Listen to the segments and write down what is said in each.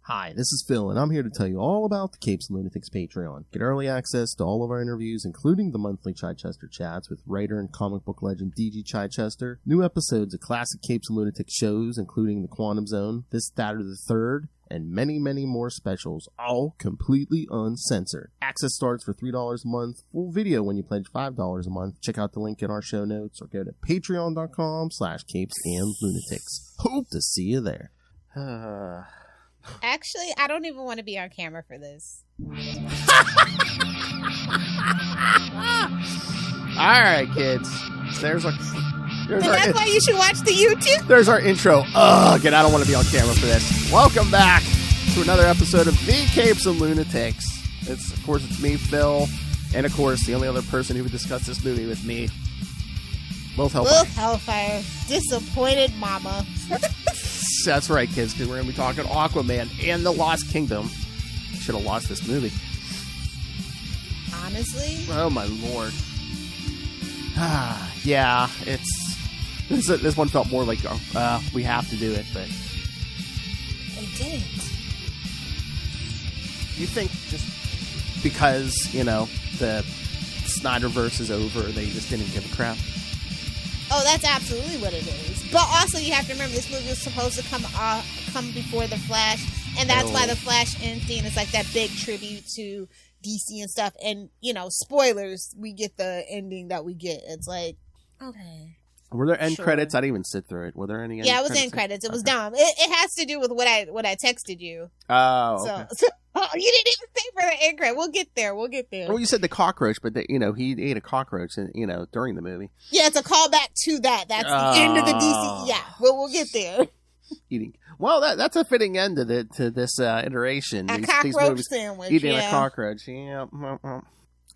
Hi, this is Phil, and I'm here to tell you all about the Capes and Lunatics Patreon. Get early access to all of our interviews, including the monthly Chichester chats with writer and comic book legend D.G. Chichester, new episodes of classic Capes and Lunatics shows, including The Quantum Zone, This, That, or the Third, and many, many more specials, all completely uncensored. Access starts for $3 a month, full video when you pledge $5 a month. Check out the link in our show notes, or go to patreon.com/CapesandLunatics. Hope to see you there. Actually, I don't even want to be on camera for this. Alright, kids. That's why you should watch the YouTube. There's our intro. Ugh, and I don't want to be on camera for this. Welcome back to another episode of The Capes and Lunatics. Of course, it's me, Phil, and of course, the only other person who would discuss this movie with me, Will Hellfire. Disappointed mama. That's right, kids, because we're going to be talking Aquaman and the Lost Kingdom. Should have watched this movie. Honestly? Oh, my lord. Yeah, this one felt more like, we have to do it, but... They didn't. You think just because, the Snyderverse is over, they just didn't give a crap? Oh, that's absolutely what it is. But also, you have to remember, this movie was supposed to come before The Flash, and that's why The Flash end scene is like that big tribute to DC and stuff. And, spoilers, we get the ending that we get. It's like, okay. Were there end credits? I didn't even sit through it. Were there any end credits? Yeah, it was end credits. It was dumb. It has to do with what I texted you. Oh, okay. So you didn't even say for the end credit. We'll get there. Well, you said the cockroach, but he ate a cockroach, during the movie. Yeah, it's a callback to that. That's the end of the DC. Yeah, we'll get there. Eating. Well, that's a fitting end to this iteration. A cockroach sandwich. Eating a cockroach. Yeah.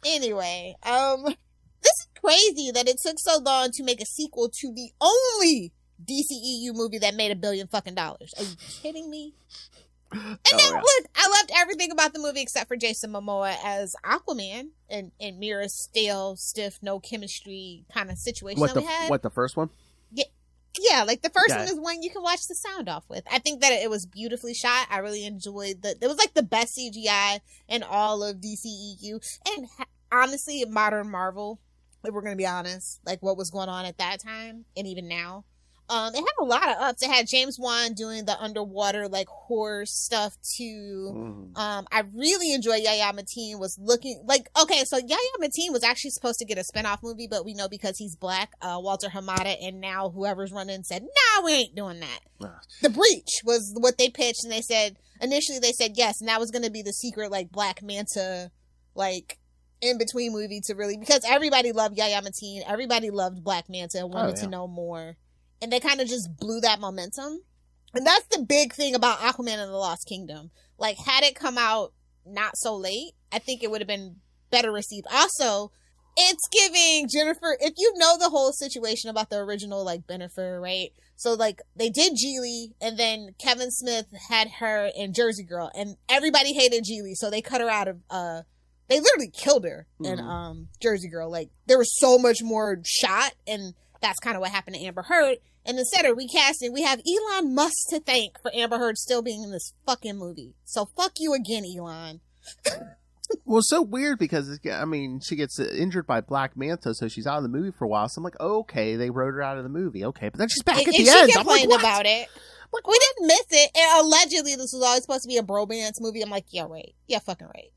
Anyway, this is crazy that it took so long to make a sequel to the only DCEU movie that made $1 billion fucking dollars. Are you kidding me? And look, I loved everything about the movie except for Jason Momoa as Aquaman and Mira's stale, stiff, no chemistry kind of situation that we had. What, the first one? Yeah, like the first one is one you can watch the sound off with. I think that it was beautifully shot. I really enjoyed it was like the best CGI in all of DCEU. And honestly, modern Marvel, if we're going to be honest, like what was going on at that time and even now. It had a lot of ups. It had James Wan doing the underwater like horror stuff too. I really enjoyed Yahya Mateen was looking like, okay, so Yahya Mateen was actually supposed to get a spinoff movie, but we know because he's black, Walter Hamada and now whoever's running said, nah, we ain't doing that. The Breach was what they pitched, and initially they said yes, and that was going to be the secret like Black Manta like in between movie to really, because everybody loved Yahya Mateen, everybody loved Black Manta and wanted to know more. And they kind of just blew that momentum. And that's the big thing about Aquaman and the Lost Kingdom. Like, had it come out not so late, I think it would have been better received. Also, it's giving Jennifer, if you know the whole situation about the original, like, Bennifer, right? So, like, they did Geely, and then Kevin Smith had her in Jersey Girl, and everybody hated Geely, so they cut her out of, they literally killed her in Jersey Girl. Like, there was so much more shot, and that's kind of what happened to Amber Heard. And instead of recasting, we have Elon Musk to thank for Amber Heard still being in this fucking movie. So fuck you again, Elon. Well, it's so weird because, she gets injured by Black Manta, so she's out of the movie for a while. So I'm like, okay, they wrote her out of the movie. Okay, but then she's back at the end. She complained about it. Like, we didn't miss it. And allegedly, this was always supposed to be a bromance movie. I'm like, yeah, right. Yeah, fucking right.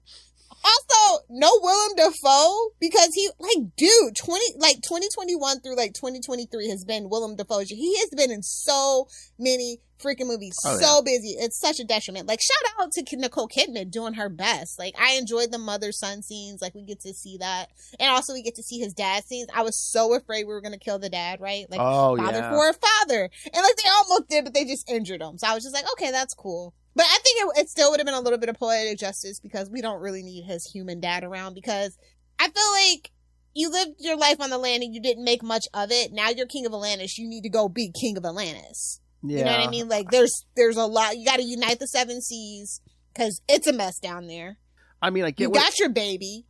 Also, no Willem Dafoe, because he, like, dude, 2021 through, like, 2023 has been Willem Dafoe's. He has been in so many freaking movies. Busy. It's such a detriment. Like, shout out to Nicole Kidman doing her best. Like, I enjoyed the mother-son scenes. Like, we get to see that. And also, we get to see his dad scenes. I was so afraid we were going to kill the dad, right? Like, father for a father. And, like, they almost did, but they just injured him. So I was just like, okay, that's cool. But I think it still would have been a little bit of poetic justice because we don't really need his human dad around, because I feel like you lived your life on the land and you didn't make much of it. Now you're king of Atlantis. You need to go be king of Atlantis. Yeah. You know what I mean? Like, there's a lot. You got to unite the 7 seas because it's a mess down there. I mean, I get you got your baby.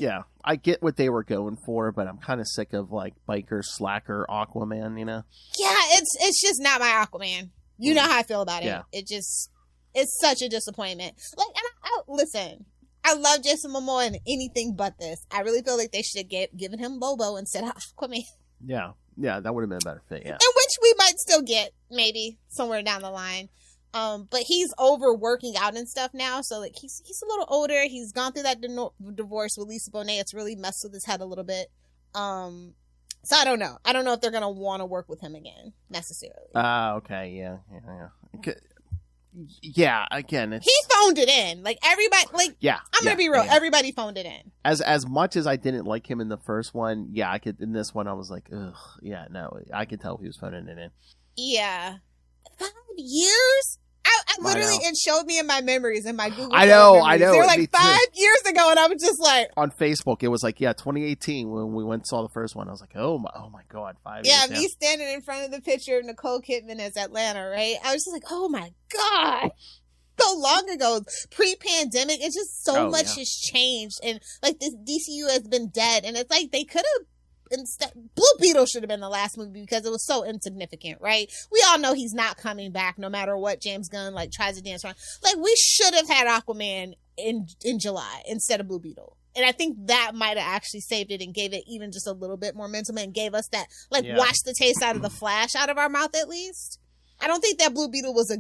Yeah, I get what they were going for, but I'm kind of sick of like biker slacker Aquaman. Yeah, it's just not my Aquaman. You know how I feel about it. Yeah. It just It's such a disappointment. Like, and listen, I love Jason Momoa in anything but this. I really feel like they should have given him Lobo instead of Aquaman. Yeah, that would have been a better fit. Yeah, and which we might still get maybe somewhere down the line. But he's over working out and stuff now, so like he's a little older. He's gone through that divorce with Lisa Bonet. It's really messed with his head a little bit. So I don't know. I don't know if they're gonna want to work with him again necessarily. Okay, yeah. Yeah, again, he phoned it in. Like everybody, like I'm gonna be real. Yeah. Everybody phoned it in. As much as I didn't like him in the first one, yeah, I could. In this one, I was like, ugh, yeah, no, I could tell he was phoning it in. Yeah, 5 years. I literally, it showed me in my memories, in my Google. I know. They're like 5 years ago, and I was just like, on Facebook, it was like, 2018 when we went and saw the first one. I was like, oh my god, 5 years. Yeah, me standing in front of the picture of Nicole Kidman as Atlanta, right? I was just like, oh my god, so long ago, pre-pandemic. It's just so much has changed, and like this DCU has been dead, and it's like they could have. Instead, Blue Beetle should have been the last movie because it was so insignificant, right? We all know he's not coming back no matter what James Gunn like tries to dance around. Like, we should have had Aquaman in July instead of Blue Beetle. And I think that might have actually saved it and gave it even just a little bit more momentum and gave us that, wash the taste out of the Flash out of our mouth at least. I don't think that Blue Beetle was a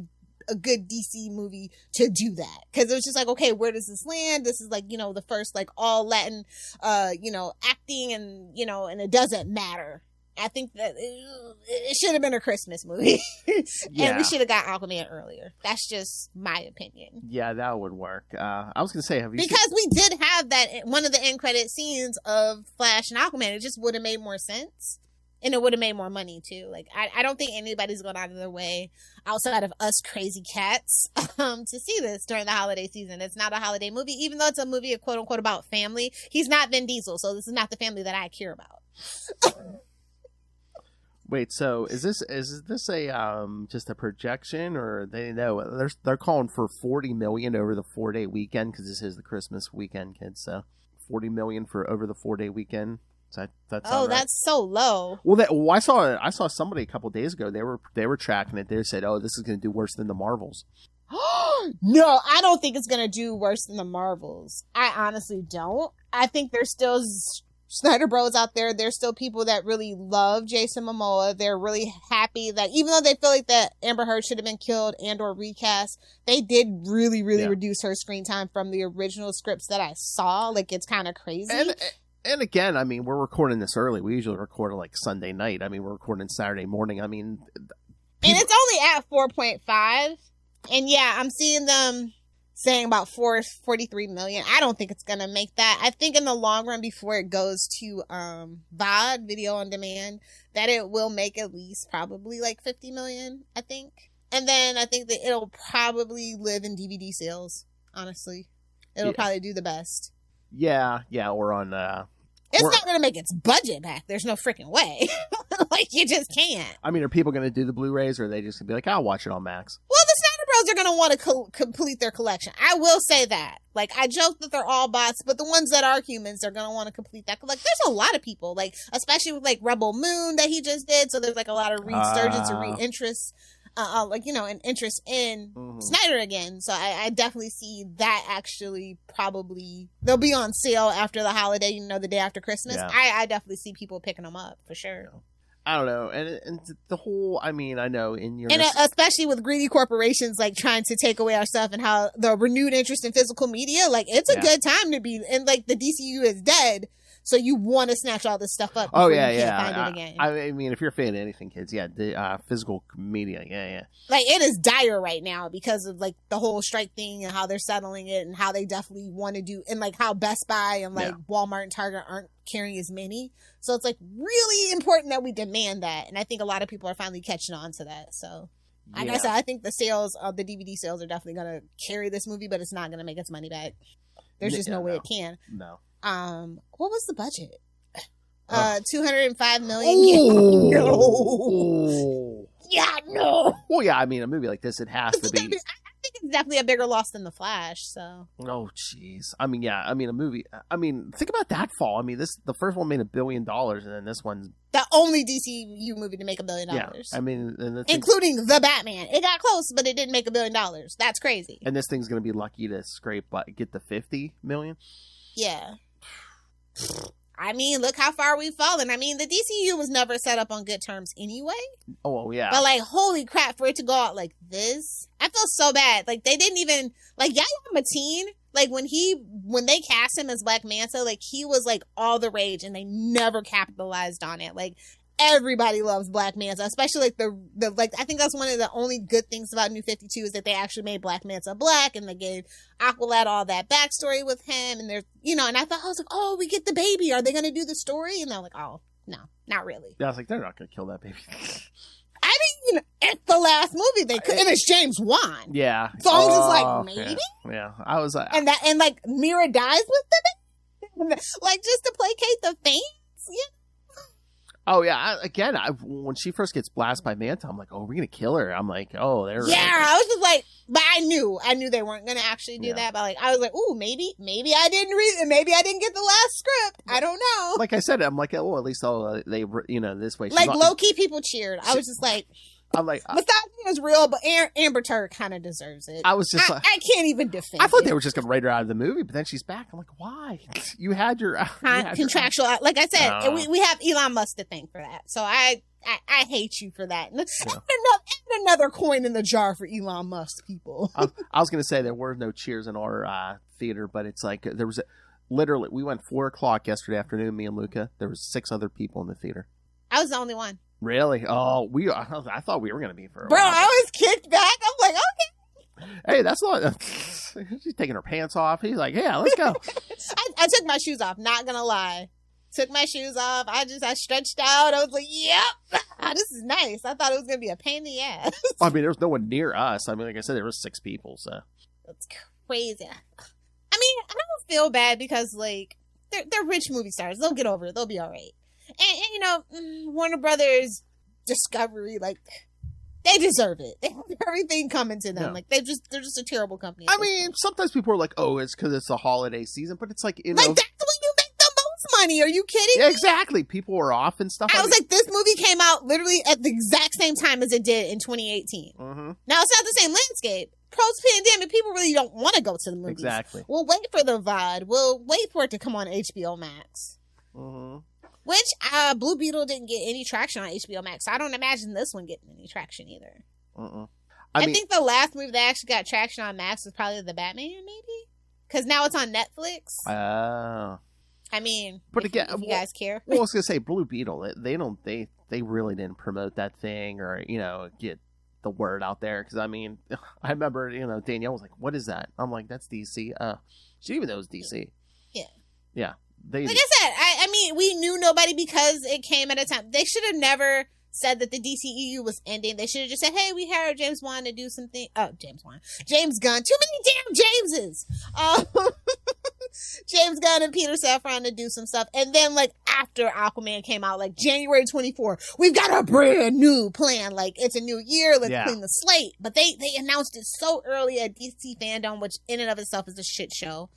good DC movie to do that, because it was just like, okay, where does this land? This is like, the first like all Latin acting, and and it doesn't matter. I think that it should have been a Christmas movie. And we should have got Aquaman earlier. That's just my opinion. Yeah, that would work. I was gonna say, we did have that one of the end credit scenes of Flash and Aquaman. It just would have made more sense. And it would have made more money, too. Like, I don't think anybody's going out of their way outside of us crazy cats to see this during the holiday season. It's not a holiday movie, even though it's a movie, quote unquote, about family. He's not Vin Diesel, so this is not the family that I care about. Wait, so is this a just a projection, or they're calling for $40 million over the 4-day weekend, because this is the Christmas weekend, kids? So $40 million for over the 4-day weekend. That's that's so low. Well, I saw somebody a couple days ago. They were tracking it. They said, "Oh, this is going to do worse than the Marvels." No, I don't think it's going to do worse than the Marvels. I honestly don't. I think there's still Snyder Bros out there. There's still people that really love Jason Momoa. They're really happy that even though they feel like that Amber Heard should have been killed and or recast, they did really reduce her screen time from the original scripts that I saw. Like, it's kind of crazy. And again, I mean, we're recording this early. We usually record it like Sunday night. I mean, we're recording Saturday morning. I mean, and it's only at 4.5. And yeah, I'm seeing them saying about 43 million. I don't think it's going to make that. I think in the long run, before it goes to VOD, video on demand, that it will make at least probably like 50 million, I think. And then I think that it'll probably live in DVD sales, honestly. It'll probably do the best. Yeah, or on... It's not going to make its budget back. There's no freaking way. Like, you just can't. I mean, are people going to do the Blu-rays, or are they just going to be like, I'll watch it on Max? Well, the Snyder Bros are going to want to complete their collection. I will say that. Like, I joke that they're all bots, but the ones that are humans are going to want to complete that. Like, there's a lot of people, like, especially with, like, Rebel Moon that he just did. So there's, like, a lot of resurgence or re-interest. An interest in Snyder again. So I definitely see that actually probably, they'll be on sale after the holiday, the day after Christmas. Yeah. I definitely see people picking them up for sure. I don't know. And the whole, I mean, I know in your... And especially with greedy corporations, like, trying to take away our stuff, and how the renewed interest in physical media, like, it's a good time to be, and like, the DCU is dead. So you want to snatch all this stuff up. Oh, yeah, yeah. Find it again. I mean, if you're a fan of anything, kids, the physical media, yeah. Like, it is dire right now because of, like, the whole strike thing and how they're settling it and how they definitely want to do, and, like, how Best Buy and, like, Walmart and Target aren't carrying as many. So it's, like, really important that we demand that. And I think a lot of people are finally catching on to that. So, like I said, I think the sales of the DVD sales are definitely going to carry this movie, but it's not going to make its money back. There's just no way it can. No. What was the budget? 205 million. No. Yeah, no. Well, yeah, I mean, a movie like this, it has to be. I think definitely a bigger loss than the Flash. So. Oh, jeez. I mean, yeah. I mean, a movie. I mean, think about that fall. I mean, the first one made $1 billion, and then this one's the only DCEU movie to make $1 billion. Yeah, I mean, including the Batman. It got close, but it didn't make $1 billion. That's crazy. And this thing's gonna be lucky to get the 50 million. Yeah. I mean, look how far we've fallen. I mean, the DCU was never set up on good terms anyway. Oh, yeah. But, like, holy crap, for it to go out like this, I feel so bad. Like, they didn't even, like, Yahya Mateen, like, when they cast him as Black Manta, like, he was, like, all the rage, and they never capitalized on it. Like, everybody loves Black Manta, especially, like, I think that's one of the only good things about New 52 is that they actually made Black Manta black, and they gave Aqualad all that backstory with him, and there's, you know, and I was like, oh, we get the baby. Are they going to do the story? And they're like, oh, no, not really. Yeah, I was like, they're not going to kill that baby. I mean, it's the last movie they could, and it's James Wan. Yeah. So I'm just like, maybe? Yeah. I was like... And like, Mira dies with the baby? Like, just to placate the fans? Yeah. Oh, yeah. When she first gets blasted by Manta, I'm like, oh, we're going to kill her. I'm like, oh, they're... Yeah, I was just like... But I knew they weren't going to actually do that. But, like, I was like, ooh, maybe I didn't read it. Maybe I didn't get the last script. I don't know. Like I said, I'm like, oh, at least they, you know, this way. Like, low-key people cheered. I was just like... I'm like... misogyny is real, but Amber Turk kind of deserves it. I was just like... I can't even defend I thought they were just going to write her out of the movie, but then she's back. I'm like, why? You had your... contractual... Like I said, we have Elon Musk to thank for that. So I hate you for that. And another coin in the jar for Elon Musk, people. I was going to say there were no cheers in our theater, but it's like there was... Literally, we went 4:00 yesterday afternoon, me and Luca. There was 6 other people in the theater. I was the only one. Really? Oh, I thought we were going to be for a while. Bro, I was kicked back. I'm like, okay. Hey, that's not... She's taking her pants off. He's like, yeah, let's go. I took my shoes off, not going to lie. Took my shoes off. I stretched out. I was like, yep, this is nice. I thought it was going to be a pain in the ass. I mean, there was no one near us. I mean, like I said, there was 6 people, so. That's crazy. I mean, I don't feel bad because, like, they're rich movie stars. They'll get over it. They'll be all right. And you know, Warner Brothers, Discovery, like, they deserve it. They have everything coming to them. Yeah. Like, they're just a terrible company. I mean, sometimes people are like, oh, it's because it's a holiday season, but it's like, you know. Like, that's when you make the most money. Are you kidding me? Exactly. People are off and stuff. I was like, this movie came out literally at the exact same time as it did in 2018. Mm-hmm. Now, it's not the same landscape. Post-pandemic, people really don't want to go to the movies. Exactly. We'll wait for the VOD. We'll wait for it to come on HBO Max. Mm-hmm. Which, Blue Beetle didn't get any traction on HBO Max. So I don't imagine this one getting any traction either. I think the last movie that actually got traction on Max was probably The Batman, maybe? Because now it's on Netflix. Oh. I mean, but again, if you guys care. Well, I was going to say, Blue Beetle, they really didn't promote that thing or, you know, get the word out there. Because, I mean, I remember, you know, Danielle was like, what is that? I'm like, that's DC. She even knows DC. Yeah. Yeah. Like I said, I mean, we knew nobody because it came at a time. They should have never said that the DCEU was ending. They should have just said, hey, we hired James Wan to do something. Oh, James Gunn. Too many damn Jameses. James Gunn and Peter Safran to do some stuff. And then, like, after Aquaman came out, like, January 24, we've got a brand new plan. Like, it's a new year. Let's clean the slate. But they announced it so early at DC Fandom, which in and of itself is a shit show.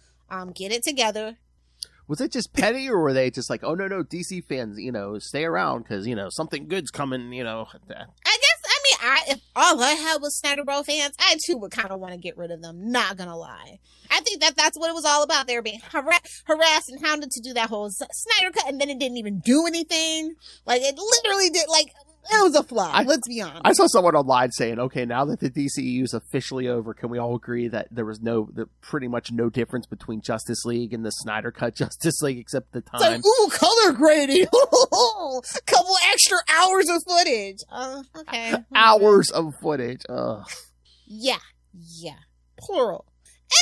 Get it together. Was it just petty, or were they just like, oh, no, DC fans, you know, stay around because, you know, something good's coming, you know? If all I had was Snyder Bro fans, I too would kind of want to get rid of them. Not gonna lie. I think that's what it was all about. They were being harassed and hounded to do that whole Snyder cut, and then it didn't even do anything. Like, it literally did, like... It was a flop, let's be honest. I saw someone online saying, okay, now that the DCEU is officially over, can we all agree that there was pretty much no difference between Justice League and the Snyder Cut Justice League except the time? It's like, ooh, color grading. Couple extra hours of footage. Okay. Hours of footage. Yeah. Plural.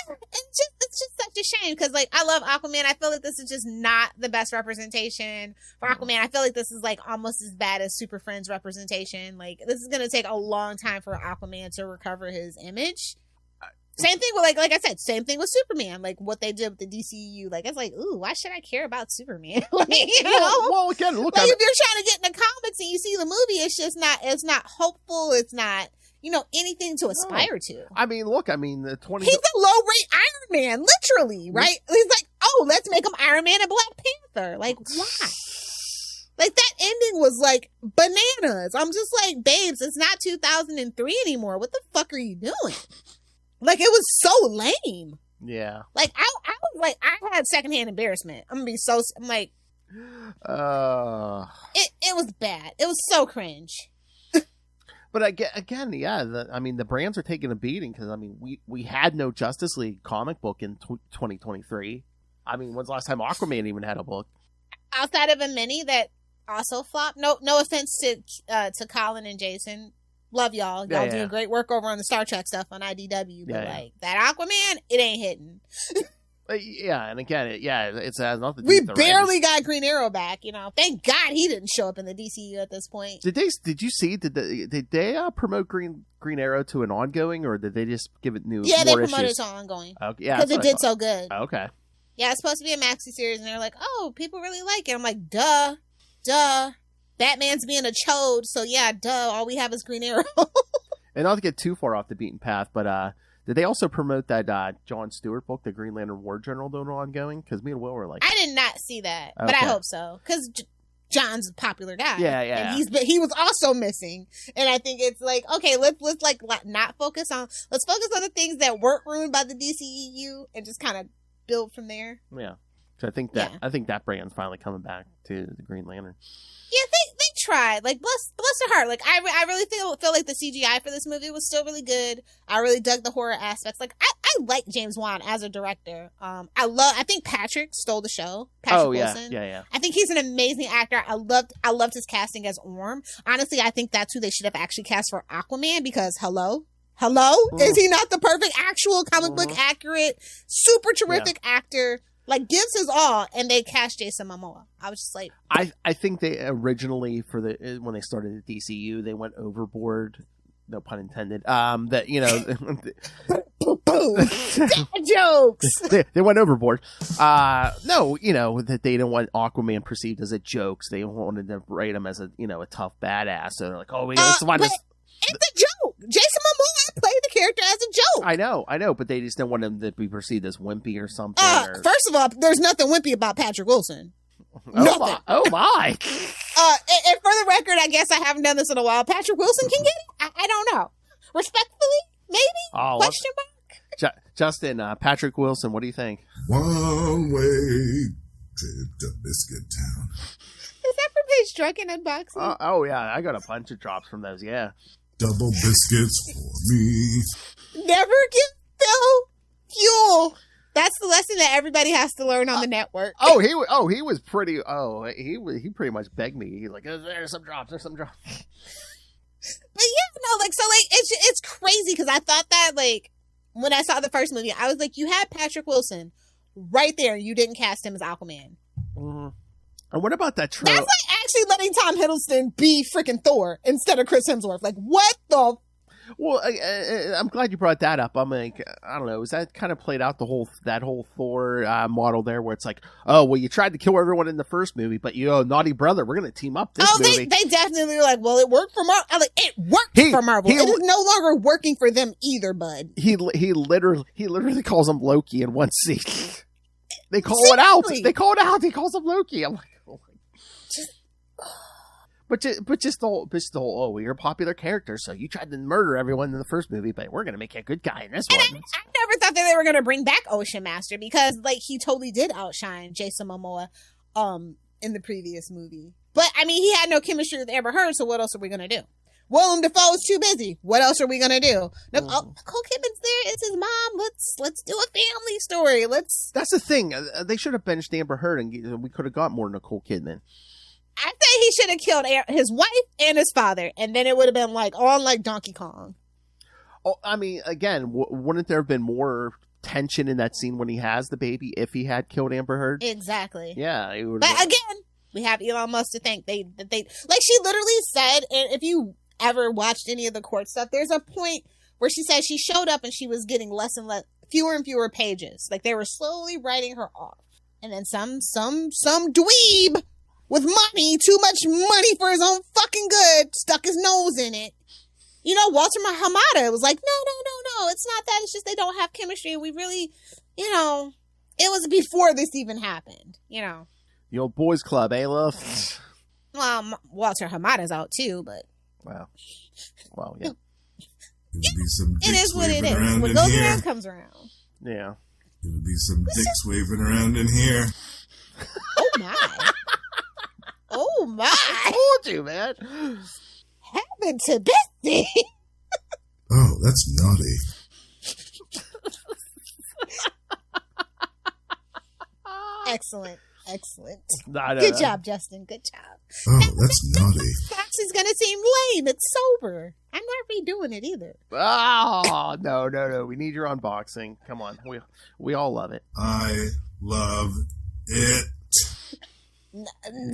And it's just such a shame because, like, I love Aquaman. I feel like this is just not the best representation for Aquaman. I feel like this is, like, almost as bad as Super Friends representation. Like, this is going to take a long time for Aquaman to recover his image. Same thing with, like I said, same thing with Superman. Like, what they did with the DCEU. Like, it's like, ooh, why should I care about Superman? Like, you know? Well, again, look. Like, if you're trying to get in the comics and you see the movie, it's just not, it's not hopeful. It's not, anything to aspire to. I mean, look, the 20... He's a low-rate Iron Man, literally, right? He's like, oh, let's make him Iron Man and Black Panther. Like, why? Like, that ending was, like, bananas. I'm just like, babes, it's not 2003 anymore. What the fuck are you doing? Like, it was so lame. Yeah. Like, I was like, I had secondhand embarrassment. I'm like... It was bad. It was so cringe. But again, yeah, the brands are taking a beating because, we had no Justice League comic book in 2023. When's the last time Aquaman even had a book? Outside of a mini that also flopped. No offense to Colin and Jason. Love y'all. Y'all doing great work over on the Star Trek stuff on IDW. But that Aquaman, it ain't hitting. Yeah, and again, it has nothing to do We with the barely got Green Arrow back, Thank God he didn't show up in the DCEU at this point. Did you see? Did they promote Green Arrow to an ongoing, or did they just give it new? Yeah, they more promoted issues? it to ongoing. Okay, yeah, because it did so good. Okay. Yeah, it's supposed to be a maxi series, and they're like, "Oh, people really like it." I'm like, "Duh." Batman's being a chode, so yeah, duh. All we have is Green Arrow. And not to get too far off the beaten path, but did they also promote that John Stewart book, the Green Lantern War Journal, doing ongoing? Because me and Will were like, I did not see that, but I hope so, because John's a popular guy. Yeah. And he was also missing, and I think it's like, okay, let's not focus on. Let's focus on the things that weren't ruined by the DCEU, and just kind of build from there. Yeah. So I think that brand's finally coming back to the Green Lantern. Yeah, they tried. Like, bless their heart. Like, I really feel like the CGI for this movie was still really good. I really dug the horror aspects. Like, I like James Wan as a director. I think Patrick stole the show. Patrick Wilson. Yeah. I think he's an amazing actor. I loved his casting as Orm. Honestly, I think that's who they should have actually cast for Aquaman, because hello? Is he not the perfect actual comic book accurate, super terrific actor? Like, gives his all, and they cast Jason Momoa. I was just like... I think they originally, when they started the DCU, they went overboard. No pun intended. Jokes! They went overboard. No, that they didn't want Aquaman perceived as a joke. So they wanted to write him as a tough badass. So they're like, oh, let's find this... It's a joke. Jason Momoa played the character as a joke. I know, but they just don't want him to be perceived as wimpy or something. First of all, there's nothing wimpy about Patrick Wilson. Nothing. Oh my. And for the record, I guess I haven't done this in a while. Patrick Wilson can get it? I don't know. Respectfully, maybe? Question mark? Justin, Patrick Wilson, what do you think? One way trip to Biscuit Town. Is that from his drunken unboxing? Oh yeah, I got a bunch of drops from those, yeah. Double biscuits for me. Never give Phil fuel. That's the lesson that everybody has to learn on the network. He was pretty. He pretty much begged me. He's like, "There's some drops. But yeah, it's crazy because I thought that when I saw the first movie, I was like, you had Patrick Wilson right there, you didn't cast him as Aquaman. Mm-hmm. And what about that trope? That's like actually letting Tom Hiddleston be freaking Thor instead of Chris Hemsworth. Like, what the? Well, I'm glad you brought that up. I'm like, I don't know. Is that kind of played out that whole Thor model there, where it's like, oh, well, you tried to kill everyone in the first movie, but naughty brother, we're going to team up this movie. They definitely were like, well, it worked for Marvel. I'm like, it worked for Marvel. It is no longer working for them either, bud. He literally calls him Loki in one scene. They call it out. They call it out. He calls him Loki. I'm like, oh my. But just the whole, oh, well, you're a popular character, so you tried to murder everyone in the first movie, but we're gonna make you a good guy in this one. I never thought that they were gonna bring back Ocean Master, because he totally did outshine Jason Momoa in the previous movie. But I mean, he had no chemistry with Amber Heard, so what else are we gonna do? Willem Dafoe's too busy. What else are we gonna do? Nicole Kidman's there. It's his mom. Let's do a family story. That's the thing. They should have benched Amber Heard, and we could have got more Nicole Kidman. I say he should have killed his wife and his father, and then it would have been like Donkey Kong. Oh, I mean, again, wouldn't there have been more tension in that scene when he has the baby if he had killed Amber Heard? Exactly. Yeah. But again, we have Elon Musk to thank. They like she literally said, and if you ever watched any of the court stuff, there's a point where she said she showed up and she was getting less and less, fewer and fewer pages. Like, they were slowly writing her off, and then some dweeb with money, too much money for his own fucking good, stuck his nose in it Walter Hamada was like, no, it's not that. It's just they don't have chemistry. And we really, it was before this even happened, The old boys club, eh, love? Well, Walter Hamada's out too, but. Wow. Well, yeah. There'll be some It dicks is what it waving is. around What in goes here. around comes around. Yeah. There'll be some dicks waving around in here. Oh, my. Oh, my. I told you, man. Happened to this thing. Oh, that's naughty. Excellent. No. Good job, Justin. Good job. Oh, that's naughty. Fox is going to seem lame. It's sober. I'm not redoing it either. Oh, no. We need your unboxing. Come on. We all love it. I love it.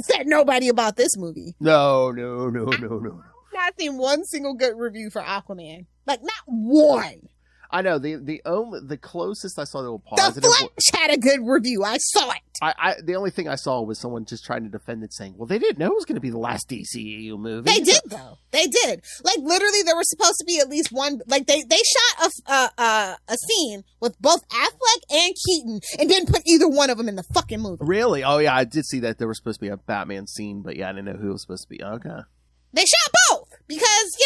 Said nobody about this movie. No. Not seen one single good review for Aquaman. Like, not one. I know the closest I saw to a The positive. Flash had a good review. I saw it. I the only thing I saw was someone just trying to defend it, saying, "Well, they didn't know it was going to be the last DCEU movie." They did though. They did. Like literally, there was supposed to be at least one. Like they shot a scene with both Affleck and Keaton, and didn't put either one of them in the fucking movie. Really? Oh yeah, I did see that there was supposed to be a Batman scene, but yeah, I didn't know who it was supposed to be. Okay. They shot both because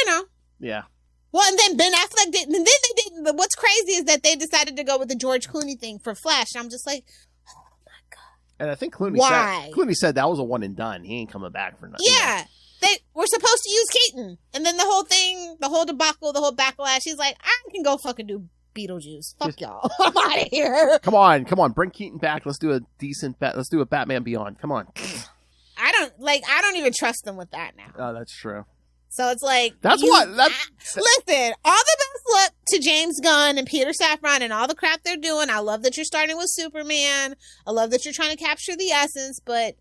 Yeah. Well, and then Ben Affleck didn't, and then they didn't. But what's crazy is that they decided to go with the George Clooney thing for Flash. And I'm just like, oh my god. And I think Clooney Why? said that was a one and done. He ain't coming back for nothing. Yeah, they were supposed to use Keaton, and then the whole thing, the whole debacle, the whole backlash. He's like, I can go fucking do Beetlejuice. Fuck y'all. I'm out of here. Come on, bring Keaton back. Let's do a decent Let's do a Batman Beyond. Come on. I don't even trust them with that now. Oh, that's true. So it's like Listen, all the best luck to James Gunn and Peter Safran and all the crap they're doing. I love that you're starting with Superman. I love that you're trying to capture the essence, but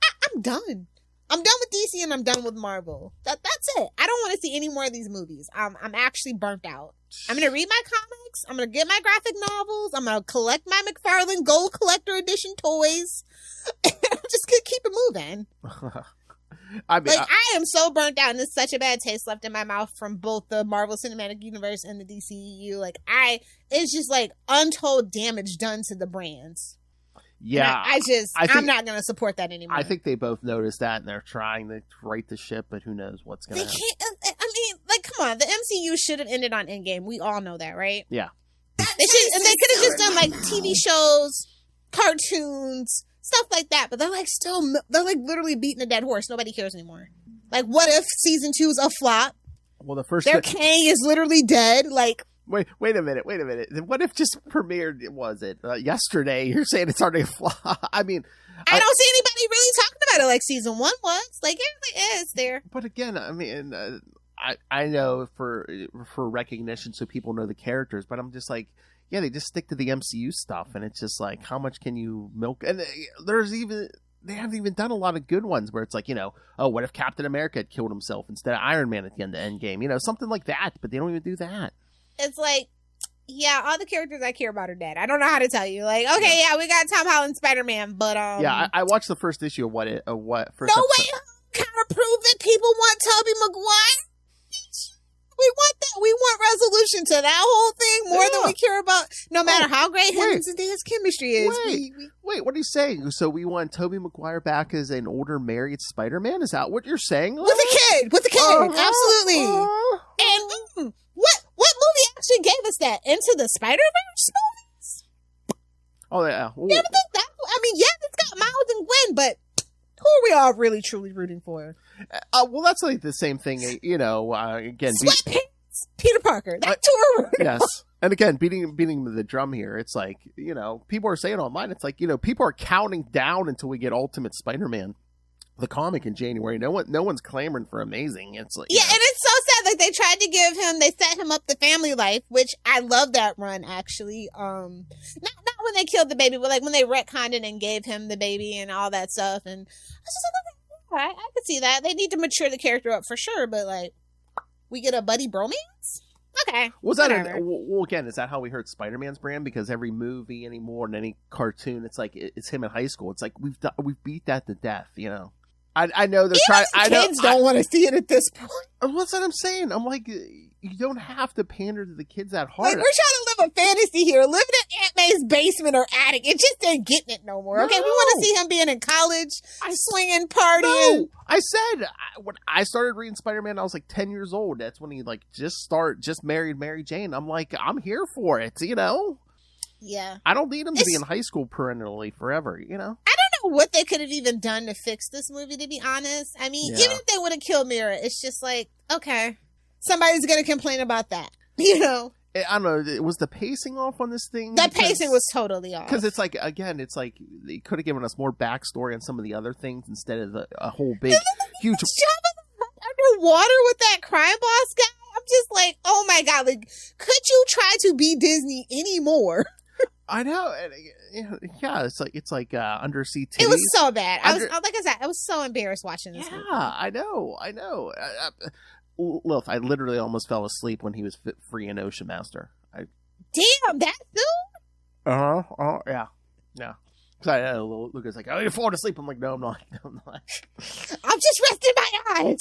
I'm done. I'm done with DC and I'm done with Marvel. That's it. I don't want to see any more of these movies. I'm actually burnt out. I'm gonna read my comics. I'm gonna get my graphic novels. I'm gonna collect my McFarlane Gold Collector Edition toys. I'm just gonna keep it moving. I mean, I am so burnt out, and there's such a bad taste left in my mouth from both the Marvel Cinematic Universe and the DCEU. It's just like untold damage done to the brands. Yeah, I'm not going to support that anymore. I think they both noticed that, and they're trying to right the ship, but who knows what's going to happen. Come on, the MCU should have ended on Endgame. We all know that, right? Yeah. They could have just done TV shows, cartoons, stuff like that, but they're literally beating a dead horse. Nobody cares anymore. Like, what if season 2 is a flop? Well, the first their Kang is literally dead. Like, wait a minute. What if just premiered? Was it yesterday? You're saying it's already a flop? I mean, I don't see anybody really talking about it like season 1 was. Like, it really is there. But again, I mean, I know for recognition, so people know the characters. But I'm just like. Yeah, they just stick to the MCU stuff, and it's just like, how much can you milk? And they haven't even done a lot of good ones where it's like, what if Captain America had killed himself instead of Iron Man at the end of Endgame? Something like that, but they don't even do that. It's like, yeah, all the characters I care about are dead. I don't know how to tell you. Like, okay, yeah, we got Tom Holland Spider-Man, but yeah, I watched the first issue of what first no episode. way, kind of prove that people want Tobey Maguire. We want that. We want resolution to that whole thing more than we care about. No matter how great him and Zendaya's chemistry is. Wait, what are you saying? So we want Tobey Maguire back as an older married Spider-Man? Is that what you're saying? With a kid, absolutely. And what movie actually gave us that? Into the Spider-Verse movies? Oh yeah. You ever think that? I mean, yeah, it's got Miles and Gwen, but who are we all really truly rooting for? Well, that's like the same thing, again. Sweatpants, Peter Parker. That's who we're rooting yes. For. And again, beating the drum here. It's like, people are saying online, it's like, people are counting down until we get Ultimate Spider-Man, the comic in January. No one's clamoring for Amazing. It's like, and it's so sad. Like, they tried to they set him up the family life, which I love that run, actually. Not when they killed the baby, but like when they retconned it and gave him the baby and all that stuff. And I was just like, okay, I could see that. They need to mature the character up for sure, but like, we get a buddy bromance? Okay. Was that well, again, is that how we heard Spider-Man's brand? Because every movie anymore and any cartoon, it's like, it's him in high school. It's like, we've beat that to death, I know they're trying. I know kids don't want to see it at this point. What's that I'm saying? I'm like, you don't have to pander to the kids that hard. Like, we're trying to live a fantasy here. Living in Aunt May's basement or attic. It just ain't getting it no more. Okay, we want to see him being in college, swinging, partying. No, I said when I started reading Spider-Man, I was like 10 years old. That's when he like just married Mary Jane. I'm like, I'm here for it, you know? Yeah. I don't need him to be in high school perennially forever, you know? I don't know what they could have even done to fix this movie, to be honest. I mean, even if they would have killed Mira, it's just like, okay, somebody's going to complain about that, you know? I don't know. Was the pacing off on this thing? The pacing was totally off. Because it's like, again, it's like they could have given us more backstory on some of the other things instead of a whole big, huge... Underwater with that crime boss guy? I'm just like, oh my God, like, could you try to be Disney anymore? I know. Yeah, it's like undersea titties. It was so bad. I was so embarrassed watching this movie. Yeah, I know. Lilith, I literally almost fell asleep when he was free in Ocean Master. Damn, that soon? Oh, yeah. Because I had a little Lucas like, oh, you're falling asleep. I'm like, no, I'm not. I'm just resting my eyes.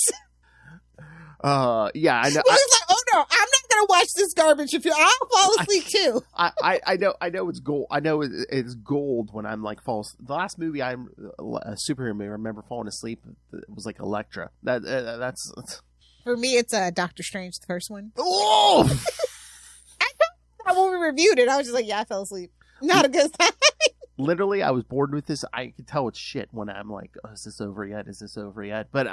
Yeah, I know. Well, he's like, oh no, I'm not gonna watch this garbage if I'll fall asleep too. I know it's gold. I know it's gold when I'm like the last movie a superhero movie I remember falling asleep. It was like Elektra. That's for me. It's Doctor Strange, the first one. Oh, I thought when we reviewed it, I was just like, yeah, I fell asleep. Not a good time. Literally, I was bored with this. I could tell it's shit when I'm like, oh, is this over yet? Is this over yet? But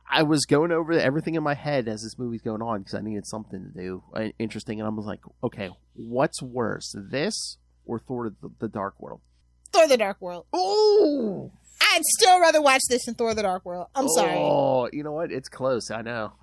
I was going over everything in my head as this movie's going on because I needed something to do interesting, and I was like, okay, what's worse, this or Thor: the Dark World? Thor: the Dark World. Oh, I'd still rather watch this than Thor: the Dark World. I'm sorry. Oh, you know what? It's close. I know.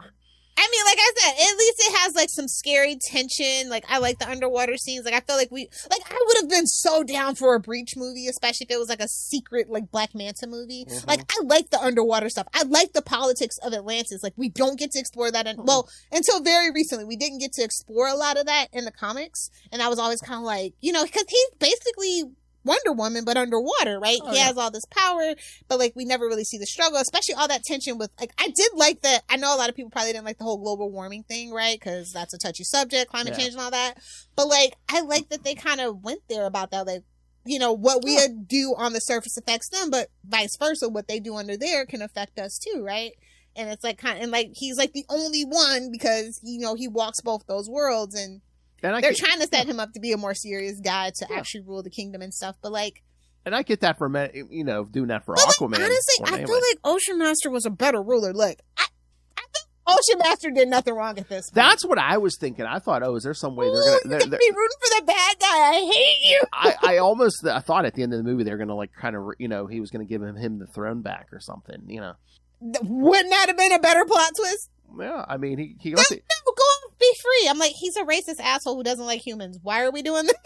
I mean, like I said, at least it has like some scary tension. Like I like the underwater scenes. Like I feel like I would have been so down for a Breach movie, especially if it was like a secret like Black Manta movie. Mm-hmm. Like I like the underwater stuff. I like the politics of Atlantis. Like we don't get to explore that. Until very recently, we didn't get to explore a lot of that in the comics. And I was always kind of like, you know, because he's basically Wonder Woman, but underwater, right? He has all this power, but like we never really see the struggle, especially all that tension with like, I did like that. I know a lot of people probably didn't like the whole global warming thing, right? Because that's a touchy subject, climate change and all that. But like, I like that they kind of went there about that, like, you know, what we do on the surface affects them, but vice versa, what they do under there can affect us too, right? And it's like and like he's like the only one because, you know, he walks both those worlds and they're trying to set him up to be a more serious guy to actually rule the kingdom and stuff, but like... And I get that for, you know, doing that for Aquaman. Like, honestly, I feel like Ocean Master was a better ruler. Like, I think Ocean Master did nothing wrong at this point. That's what I was thinking. I thought, is there some way they're going to... be rooting for the bad guy. I hate you. I thought at the end of the movie they were going to, like, kind of, you know, he was going to give him the throne back or something, you know. Wouldn't that have been a better plot twist? Yeah, I mean, he No, go on, be free. I'm like, he's a racist asshole who doesn't like humans. Why are we doing this?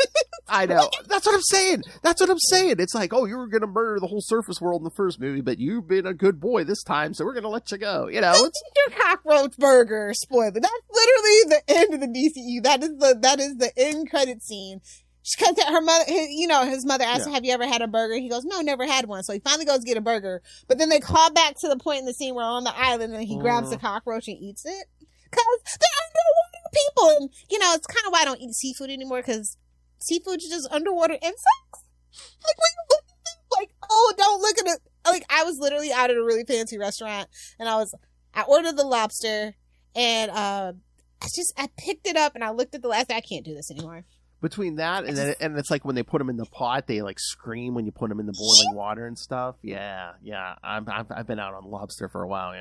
I know. That's what I'm saying. It's like, oh, you were going to murder the whole surface world in the first movie, but you've been a good boy this time, so we're going to let you go. You know, it's your cockroach burger spoiler. That's literally the end of the DCEU. That is the end credit scene. Because her mother, his mother asked him, have you ever had a burger? He goes, no, never had one. So he finally goes get a burger. But then they call back to the point in the scene where on the island and he grabs the cockroach and eats it. Because they're underwater people. And, you know, it's kind of why I don't eat seafood anymore because seafood is just underwater insects. Like, when you look at them, like, oh, don't look at it. Like, I was literally out at a really fancy restaurant and I ordered the lobster and I picked it up and I looked at the last, I can't do this anymore. Between that and it's like when they put them in the pot, they like scream when you put them in the boiling water and stuff. Yeah. I've been out on lobster for a while.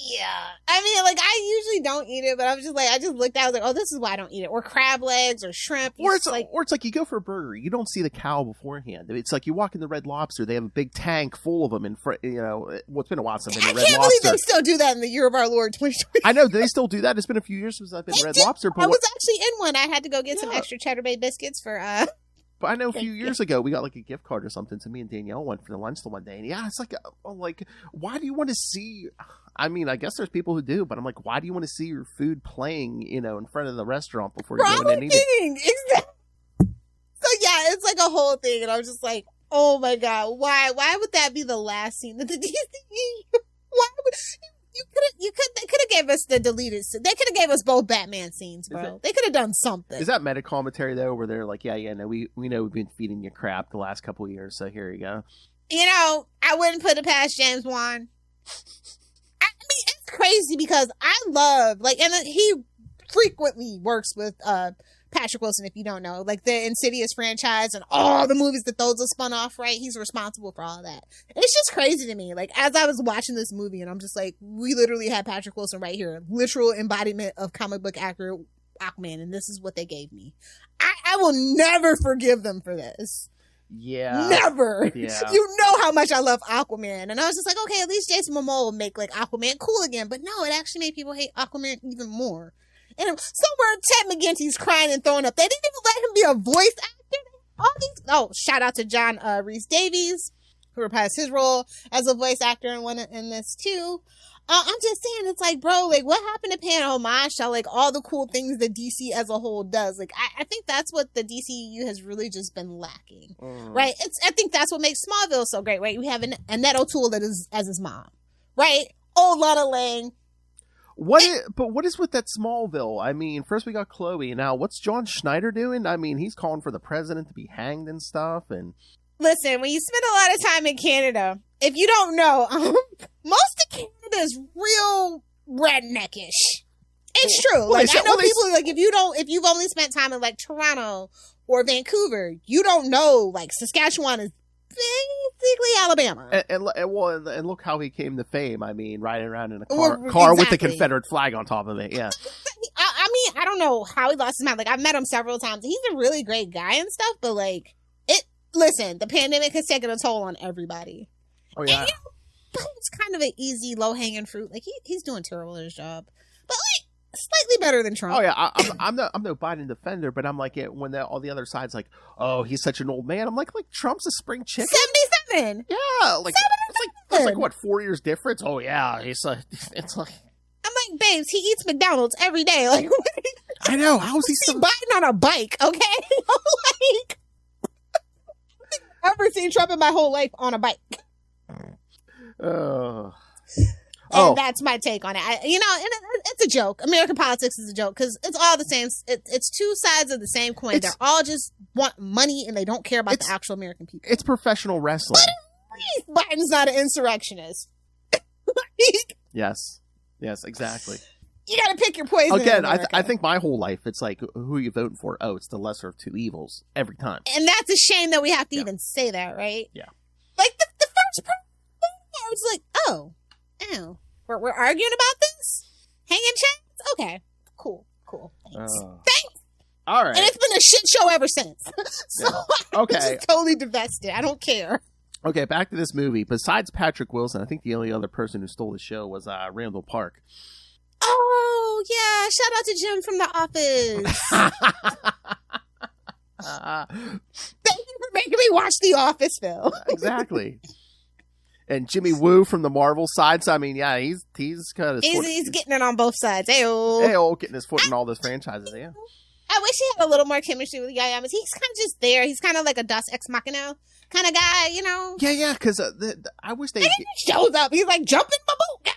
Yeah, I mean, like I usually don't eat it, but I was just like, I just looked at it, I was like, oh, this is why I don't eat it. Or crab legs or shrimp. Or it's like you go for a burger, you don't see the cow beforehand. It's like you walk in the Red Lobster, they have a big tank full of them in front. You know, it's been a while since I've been to Red Lobster. I can't believe they still do that in the year of our Lord 2020. I know they still do that. It's been a few years since I've been to Red Lobster. But I was actually in one. I had to go get some extra Cheddar Bay biscuits for. But I know a few years ago we got like a gift card or something. So me and Danielle went for the lunch the one day, and it's like, why do you want to see? I mean, I guess there's people who do, but I'm like, why do you want to see your food playing, you know, in front of the restaurant before you're going in and eating? Exactly. So yeah, it's like a whole thing, and I was just like, Oh my god! Why would that be the last scene of the DCEU? Why would they could have gave us the deleted? They could have gave us both Batman scenes, bro. They could have done something. Is that meta commentary though, where they're like, yeah, no, we know we've been feeding you crap the last couple of years, so here you go. You know, I wouldn't put it past James Wan. I mean, it's crazy because I love and he frequently works with Patrick Wilson, if you don't know, like the Insidious franchise and all the movies that those are spun off, right? He's responsible for all that. It's just crazy to me. Like, as I was watching this movie, and I'm just like, we literally had Patrick Wilson right here, literal embodiment of comic book actor Aquaman, and this is what they gave me. I will never forgive them for this. Yeah. Never. Yeah. You know how much I love Aquaman. And I was just like, okay, at least Jason Momoa will make like Aquaman cool again. But no, it actually made people hate Aquaman even more. And somewhere Ted McGinty's crying and throwing up. They didn't even let him be a voice actor. Shout out to John Rhys Davies, who reprised his role as a voice actor in this too. I'm just saying, it's like, bro, like, what happened to paying homage to like all the cool things that DC as a whole does? Like, I think that's what the DCEU has really just been lacking, right? I think that's what makes Smallville so great, right? We have Annette O'Toole that is as his mom, right? Old Lana Lang. But what is with that Smallville? I mean, first we got Chloe. Now, what's John Schneider doing? I mean, he's calling for the president to be hanged and stuff. And listen, when you spend a lot of time in Canada, if you don't know, most of Canada is real redneckish. It's true. Like, I know people like if you've only spent time in like Toronto or Vancouver, you don't know like Saskatchewan is basically Alabama. And look how he came to fame. I mean, riding around in a car with the Confederate flag on top of it. Yeah. I mean, I don't know how he lost his mind. Like, I've met him several times. He's a really great guy and stuff, but like, listen, the pandemic has taken a toll on everybody. Oh yeah. And, but it's kind of an easy, low-hanging fruit. Like, he's doing terrible at his job, but like slightly better than Trump. Oh yeah, I'm no Biden defender, but I'm like when all the other side's like, oh, he's such an old man. I'm like Trump's a spring chicken. 77. Yeah, like it's like what 4 years difference. Oh yeah, it's like I'm like, babes, he eats McDonald's every day. Like, I know. How is he still Biden on a bike? Okay, like I've never seen Trump in my whole life on a bike. And that's my take on it. And it's a joke. American politics is a joke because it's all the same. It's two sides of the same coin. They're all just want money and they don't care about the actual American people. It's professional wrestling. But at least Biden's not an insurrectionist. Yes, exactly. You got to pick your poison. Again, I think my whole life, it's like, who are you voting for? Oh, it's the lesser of two evils every time. And that's a shame that we have to even say that, right? Yeah. Like the first part, I was like, oh, we're arguing about this? Hanging chains? Okay, cool. Thanks. All right. And it's been a shit show ever since. So okay. I'm just totally divested. I don't care. Okay, back to this movie. Besides Patrick Wilson, I think the only other person who stole the show was Randall Park. Oh, yeah. Shout out to Jim from The Office. Thank you for making me watch The Office, Phil. Exactly. And Jimmy Woo from the Marvel side. So, I mean, yeah, he's kind of... He's getting it on both sides. Getting his foot in all those franchises, yeah. I wish he had a little more chemistry with Yaya. He's kind of just there. He's kind of like a Deus Ex Machina kind of guy, you know? Yeah, because I wish they... And he shows up. He's like, jump in my boat.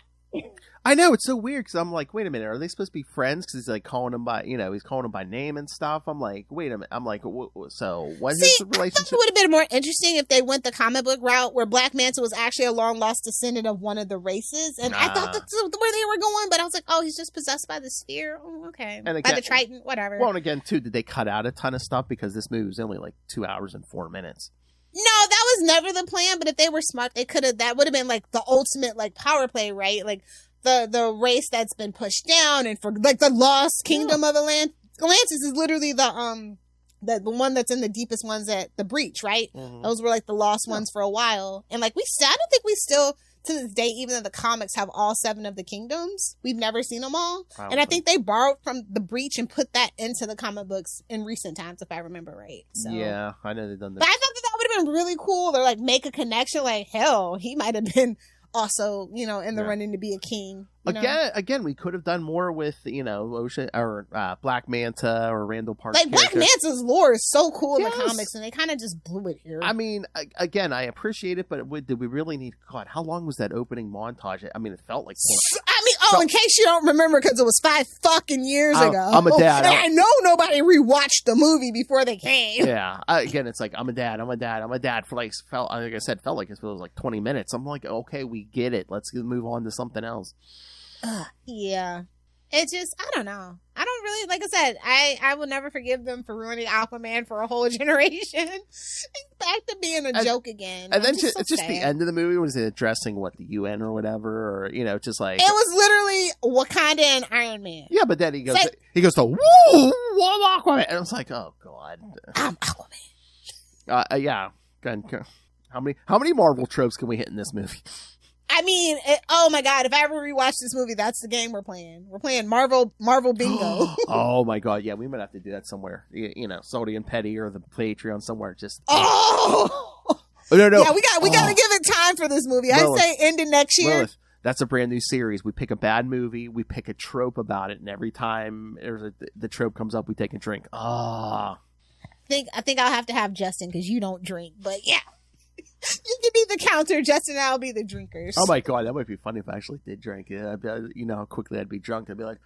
I know, it's so weird because I'm like, wait a minute, are they supposed to be friends? Because he's like calling him by, he's calling him by name and stuff. I'm like, wait a minute. I'm like, so what's his relationship? I thought it would have been more interesting if they went the comic book route where Black Manta was actually a long lost descendant of one of the races. And I thought that's where they were going, but I was like, oh, he's just possessed by the sphere. Oh, okay. And again, by the Triton, whatever. Well, and again, too, did they cut out a ton of stuff because this movie was only like 2 hours and 4 minutes? No, that was never the plan, but if they were smart, they could have, that would have been like the ultimate like power play, right? Like, the race that's been pushed down and for like the lost kingdom of Atlantis is literally the one that's in the deepest ones at the breach, right? Mm-hmm. Those were like the lost ones for a while. And like I don't think we still to this day, even in the comics, have all 7 of the kingdoms. We've never seen them all. And I think they borrowed from the breach and put that into the comic books in recent times, if I remember right. So. Yeah, I know they've done that. But I thought that would have been really cool or like make a connection like hell. He might have been also, in the running to be a king. Again, we could have done more with, Ocean or Black Manta or Randall Park. Like, Black Manta's lore is so cool in the comics, and they kind of just blew it here. I mean, again, I appreciate it, but did we really need? God, how long was that opening montage? I mean, it felt like. In case you don't remember, because it was 5 fucking years ago. I'm a dad. And I know nobody rewatched the movie before they came. Yeah. Again, it's like, I'm a dad for like, felt like it was like 20 minutes. I'm like, okay, we get it. Let's move on to something else. Yeah. It just, I don't know. I don't really, like I said, I will never forgive them for ruining Aquaman for a whole generation. It's back to being a joke again. And then it's just the end of the movie was addressing the UN or whatever, or, just like. It was literally Wakanda and Iron Man. Yeah, but then he goes to, woo, I'm Aquaman. And I was like, oh, God. I'm Aquaman. Yeah. How many Marvel tropes can we hit in this movie? I mean, oh my God, if I ever rewatch this movie, that's the game we're playing. We're playing Marvel Bingo. Oh my God, yeah, we might have to do that somewhere. Salty and Petty or the Patreon somewhere. Just no. Yeah, we got to give it time for this movie. Lilith, I say end of next year. Lilith, that's a brand new series. We pick a bad movie, we pick a trope about it, and every time the trope comes up, we take a drink. I think I'll have to have Justin because you don't drink, but yeah. You can be the counter, Justin, and I'll be the drinkers. Oh my God, that might be funny if I actually did drink. Yeah, you know how quickly I'd be drunk. I'd be like,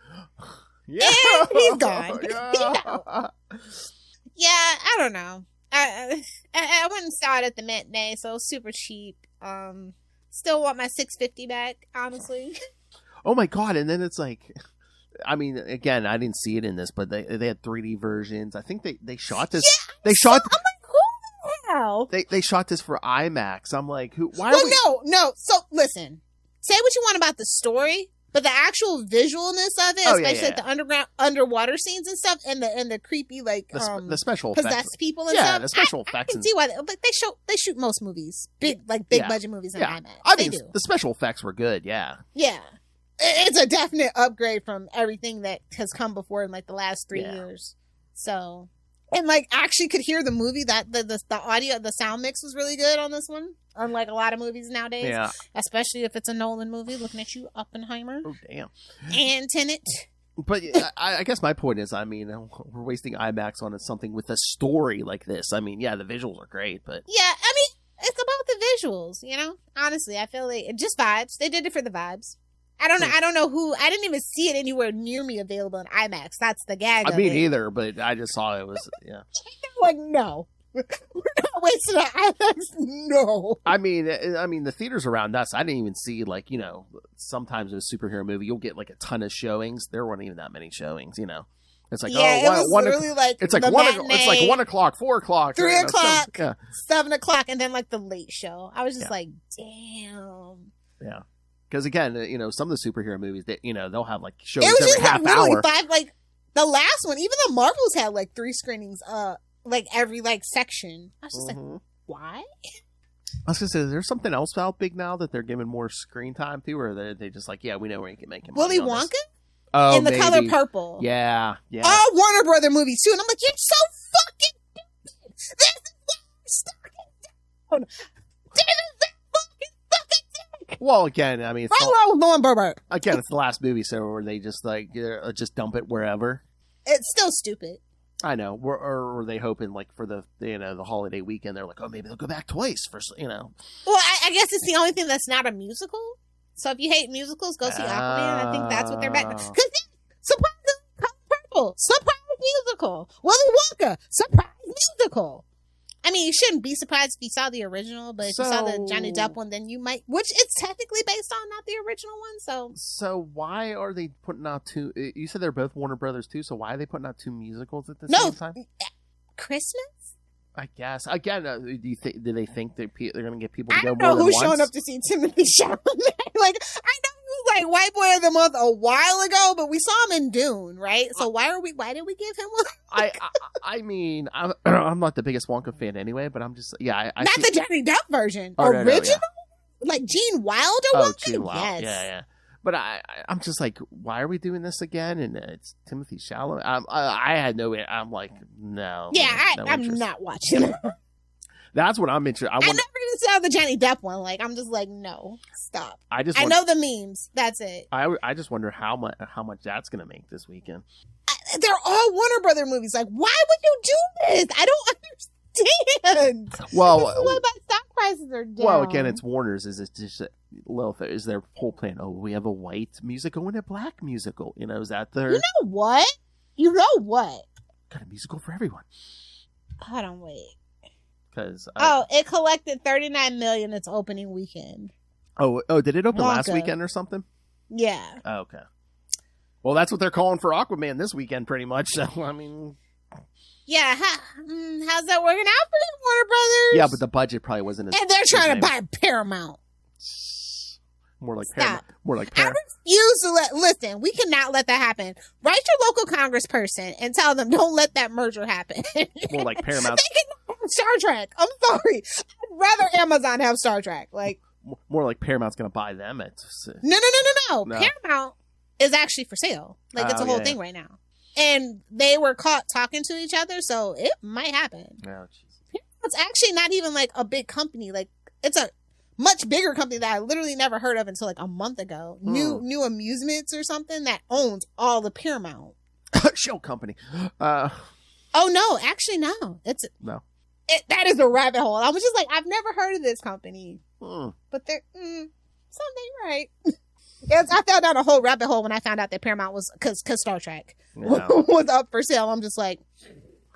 yeah, he's gone. Yeah. Yeah, I don't know. I went and saw it at the matinee, so it was super cheap. Still want my $6.50 back, honestly. Oh my God, and then it's like, I mean, again, I didn't see it in this, but they had 3D versions. I think they shot this. Yeah, they shot. Wow. They shot this for IMAX. I'm like, who? Why? No. So listen, say what you want about the story, but the actual visualness of it, especially like the underwater scenes and stuff, and the creepy the special possessed effects. people and stuff. Yeah, the special effects. I can see why they shoot most movies, big budget movies in IMAX. I mean, the special effects were good. Yeah. Yeah. It's a definite upgrade from everything that has come before in the last 3 years. So. And actually could hear the movie, that the audio, the sound mix was really good on this one. Unlike a lot of movies nowadays. Yeah. Especially if it's a Nolan movie. Looking at you, Oppenheimer. Oh, damn. And Tenet. But I guess my point is, I mean, we're wasting IMAX on something with a story like this. I mean, yeah, the visuals are great, but. Yeah, I mean, it's about the visuals, Honestly, I feel like just vibes. They did it for the vibes. I don't know who. I didn't even see it anywhere near me available in IMAX. That's the gag. I mean, either, but I just saw it was no, we're not wasting IMAX. No. I mean, the theaters around us. I didn't even see sometimes in a superhero movie you'll get a ton of showings. There weren't even that many showings. It's like it was really it's like 1 o'clock, 4 o'clock, 3 o'clock, 7 o'clock, and then the late show. I was just damn. Yeah. Because again, some of the superhero movies, they'll have shows every just half hour. 5, the last one, even the Marvels had 3 screenings, every section. I was just why? I was gonna say, is there something else out big now that they're giving more screen time to, or they just we know where you can make it. Willy Wonka? Oh, in the color purple. Yeah. All Warner Brother movies too, and I'm like, you're so fucking. This is fucking. Well, again, I mean, again, it's the last movie, so where they just just dump it wherever. It's still stupid. I know. Or were they hoping for the the holiday weekend? They're like, oh, maybe they'll go back twice for Well, I guess it's the only thing that's not a musical. So if you hate musicals, go see Aquaman. I think that's what they're back. Because surprise, purple, surprise musical. Willy Wonka, surprise musical. I mean, you shouldn't be surprised if you saw the original, but if you saw the Johnny Depp one, then you might, which it's technically based on, not the original one, So why are they putting out 2, you said they're both Warner Brothers too, so why are they putting out 2 musicals at the same time? Christmas? I guess. Again, do they think that they're going to get people to go more than once? I don't know who's showing up to see Timothy Chalamet. I know White Boy of the Month a while ago, but we saw him in Dune, right? So why did we give him one? I mean, I'm not the biggest Wonka fan anyway, but I'm just, I not the Johnny Depp version. Original? No, Gene Wilder Wonka? Gene Wilder. Yes. Yeah. But I'm just like, why are we doing this again? And it's Timothy Chalamet. I had no. I'm like, no. Yeah, I'm not watching it. That's what I'm interested. I never even even saw the Johnny Depp one. Like, I'm just like, no, stop. I know know the memes. That's it. I just wonder how much that's going to make this weekend. They're all Warner Brother movies. Like, why would you do this? I don't understand. Well, what about stock prices are down? Well, again, it's Warner's. Is their whole plan? Oh, we have a white musical and a black musical. You know, is that their? You know what? Got a musical for everyone. Hold on, wait. Because it collected $39 million its opening weekend. Oh, did it open last weekend or something? Yeah. Oh, okay. Well, that's what they're calling for Aquaman this weekend, pretty much. So, I mean, yeah. How's that working out for the Warner Brothers? Yeah, but the budget probably wasn't as. And they're trying to buy Paramount. More like Stop. Paramount. I refuse to listen. We cannot let that happen. Write your local congressperson and tell them don't let that merger happen. More like Paramount. They can have Star Trek. I'm sorry. I'd rather Amazon have Star Trek. Like more like Paramount's going to buy them. No. Paramount is actually for sale. Like it's a whole thing right now. And they were caught talking to each other, so it might happen. Oh, jeez. Paramount's actually not even like a big company. Like it's a much bigger company that I literally never heard of until like a month ago. New Amusements or something that owns all the Paramount. Show company. Oh no, actually no. That is a rabbit hole. I was just like, I've never heard of this company. But they're something right. Yes, I fell down a whole rabbit hole when I found out that Paramount was because Star Trek was up for sale. I'm just like,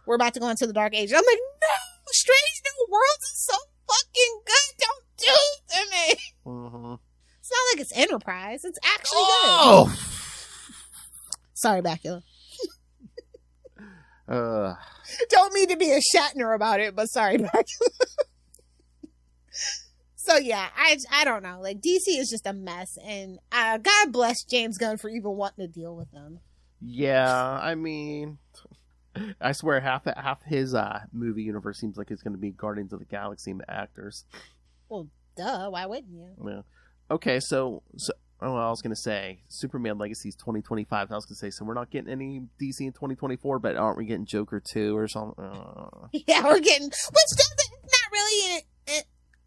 we're about to go into the dark age. I'm like, no, Strange New Worlds is so fucking good. Don't do it to me. Mm-hmm. It's not like it's Enterprise. It's actually good. Sorry, Bacula. Don't mean to be a Shatner about it, but sorry, Bacula. So yeah, I don't know. Like DC is just a mess, and God bless James Gunn for even wanting to deal with them. Yeah, I mean, I swear half his movie universe seems like it's going to be Guardians of the Galaxy actors. Well, duh. Why wouldn't you? Yeah. Okay, so I was going to say Superman Legacy's 2025. I was going to say, so we're not getting any DC in 2024, but aren't we getting Joker 2 or something? Yeah, we're getting, which doesn't not really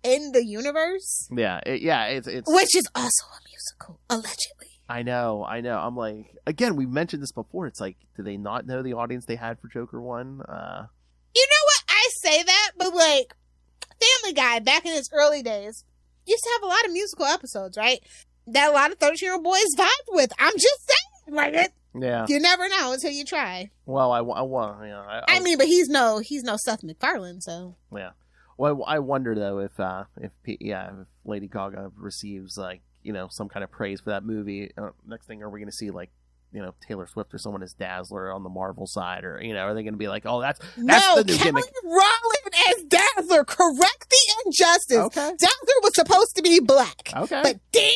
in the universe. Yeah, it's which is also a musical, allegedly. I know. I'm like, again, we've mentioned this before. It's like, do they not know the audience they had for Joker 1? You know what? I say that, but like, Family Guy back in its early days used to have a lot of musical episodes, right? That a lot of 13-year-old boys vibed with. I'm just saying, like it. Yeah. You never know until you try. Well, I mean, but he's no Seth MacFarlane, so. Yeah. Well, I wonder though if Lady Gaga receives like some kind of praise for that movie. Next thing, are we going to see like Taylor Swift or someone as Dazzler on the Marvel side, or are they going to be like, oh, that's the new gimmick? Rowland as Dazzler. Correct the injustice. Okay. Dazzler was supposed to be black. Okay. But damn,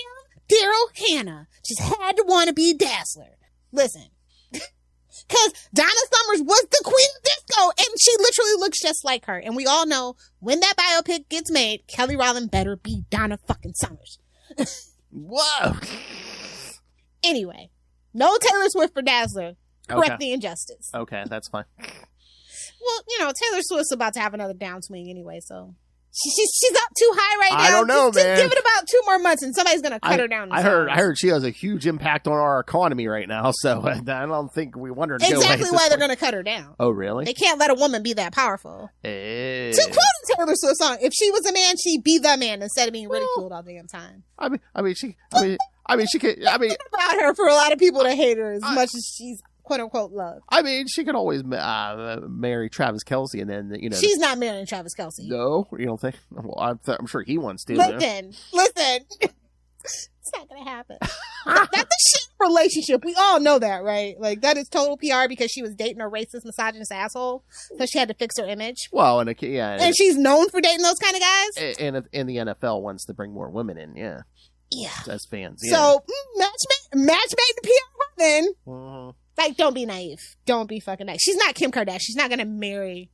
Daryl Hannah just had to want to be Dazzler. Listen. Because Donna Summers was the queen of disco, and she literally looks just like her. And we all know when that biopic gets made, Kelly Rowland better be Donna fucking Summers. Whoa. Anyway, no Taylor Swift for Dazzler. Correct the injustice. Okay, that's fine. Well, Taylor Swift's about to have another downswing anyway, so she's up too high right now. I don't know, man. Just give it about 2 more months, and somebody's gonna cut her down. I heard she has a huge impact on our economy right now, so I don't think we want her to go away. Exactly why they're gonna cut her down. Oh, really? They can't let a woman be that powerful. Hey. To quote a Taylor Swift song, if she was a man, she'd be the man instead of being ridiculed all the damn time. I mean, she could. About her for a lot of people to hate her as much as she's quote unquote loved. I mean, she could always marry Travis Kelce, and then she's not marrying Travis Kelce. No, you don't think? Well, I'm sure he wants to. Listen. It's not gonna happen. That's a shit relationship. We all know that, right? Like that is total PR because she was dating a racist, misogynist asshole, so she had to fix her image. Well, and she's known for dating those kind of guys. And the NFL wants to bring more women in, yeah, as fans. So match made in PR then. Mm-hmm. Like, don't be naive. Don't be fucking naive. She's not Kim Kardashian. She's not gonna marry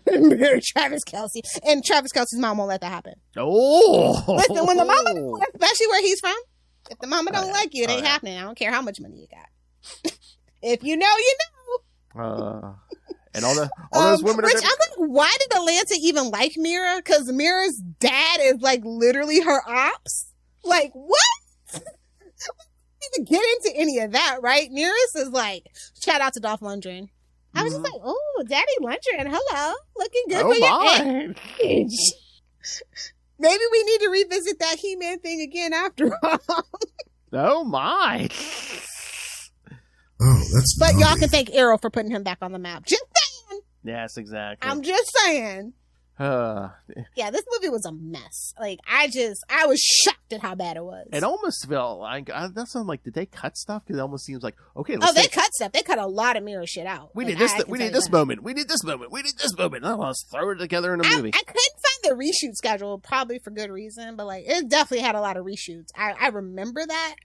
Travis Kelce. And Travis Kelce's mom won't let that happen. Oh! Listen, when the mama, especially where he's from, if the mama don't like you, it ain't happening. I don't care how much money you got. If you know, you know. And all those women I'm like, why did Atlanta even like Mira? Because Mira's dad is like literally her ops. Like, what? To get into any of that, right? Nearest is like, shout out to Dolph Lundgren. I was just like, oh, Daddy Lundgren, hello, looking good for your age. Maybe we need to revisit that He-Man thing again after all. Oh my! Oh, that's. But naughty. y'all can thank Arrow for putting him back on the map. Just saying. Yes, exactly. I'm just saying. Yeah, this movie was a mess. Like, I was shocked at how bad it was. It almost felt like that's I'm like, did they cut stuff? Because it almost seems like, okay, they cut stuff. They cut a lot of mirror shit out. We like, need this. We need this moment. We need this moment. We need this moment. Oh, let's throw it together in a movie. I couldn't find the reshoot schedule, probably for good reason, but like, it definitely had a lot of reshoots. I remember that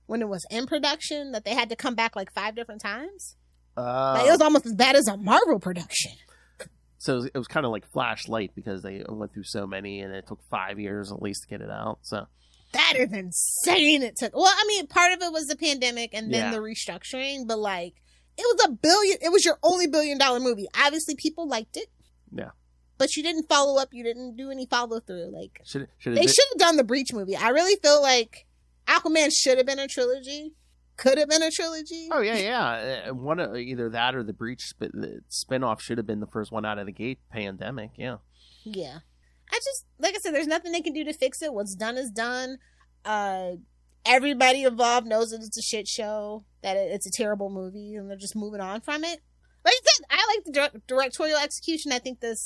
when it was in production, that they had to come back like 5 different times. Like, it was almost as bad as a Marvel production. So it was kind of like Flashlight because they went through so many and it took 5 years at least to get it out. So that is insane. It took, well, I mean, part of it was the pandemic and then the restructuring, but like, it was your only $1 billion movie. Obviously people liked it. Yeah. But you didn't follow up. You didn't do any follow through. Like, they should have done the Breach movie. I really feel like Aquaman should have been a trilogy. Could have been a trilogy. Oh yeah. One either that or the Breach spinoff should have been the first one out of the gate. Pandemic, yeah. Yeah, I just, like I said, there's nothing they can do to fix it. What's done is done. Everybody involved knows that it's a shit show, that it's a terrible movie, and they're just moving on from it. Like I said, I like the directorial execution. I think the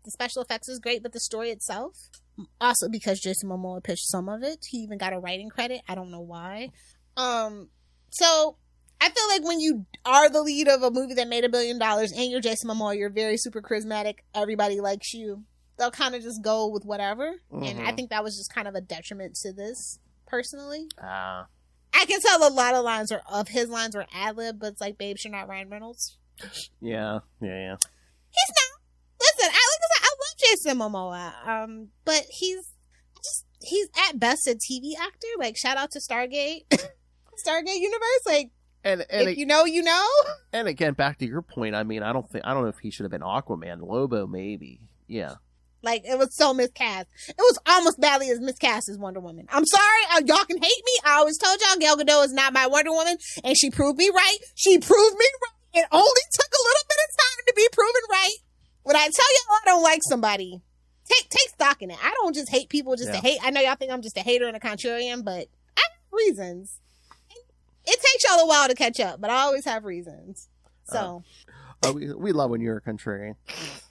special effects is great, but the story itself. Also, because Jason Momoa pitched some of it, he even got a writing credit. I don't know why. So I feel like when you are the lead of a movie that made $1 billion and you're Jason Momoa, you're very super charismatic. Everybody likes you. They'll kind of just go with whatever, and I think that was just kind of a detriment to this personally. I can tell a lot of lines of his lines were ad-lib, but it's like, babes, you're not Ryan Reynolds. Yeah. He's not. Listen, I love Jason Momoa, but he's at best a TV actor. Like, shout out to Stargate Universe. Like, and if you know, you know. And again, back to your point. I mean, I don't know if he should have been Aquaman. Lobo, maybe. Yeah. Like, it was so miscast. It was almost badly as miscast as Wonder Woman. I'm sorry, y'all can hate me. I always told y'all Gal Gadot is not my Wonder Woman, and she proved me right. It only took a little bit of time to be proven right. When I tell y'all I don't like somebody, take stock in it. I don't just hate people just to hate. I know y'all think I'm just a hater and a contrarian, but I have reasons. It takes y'all a while to catch up, but I always have reasons. So, we love when you're a contrarian.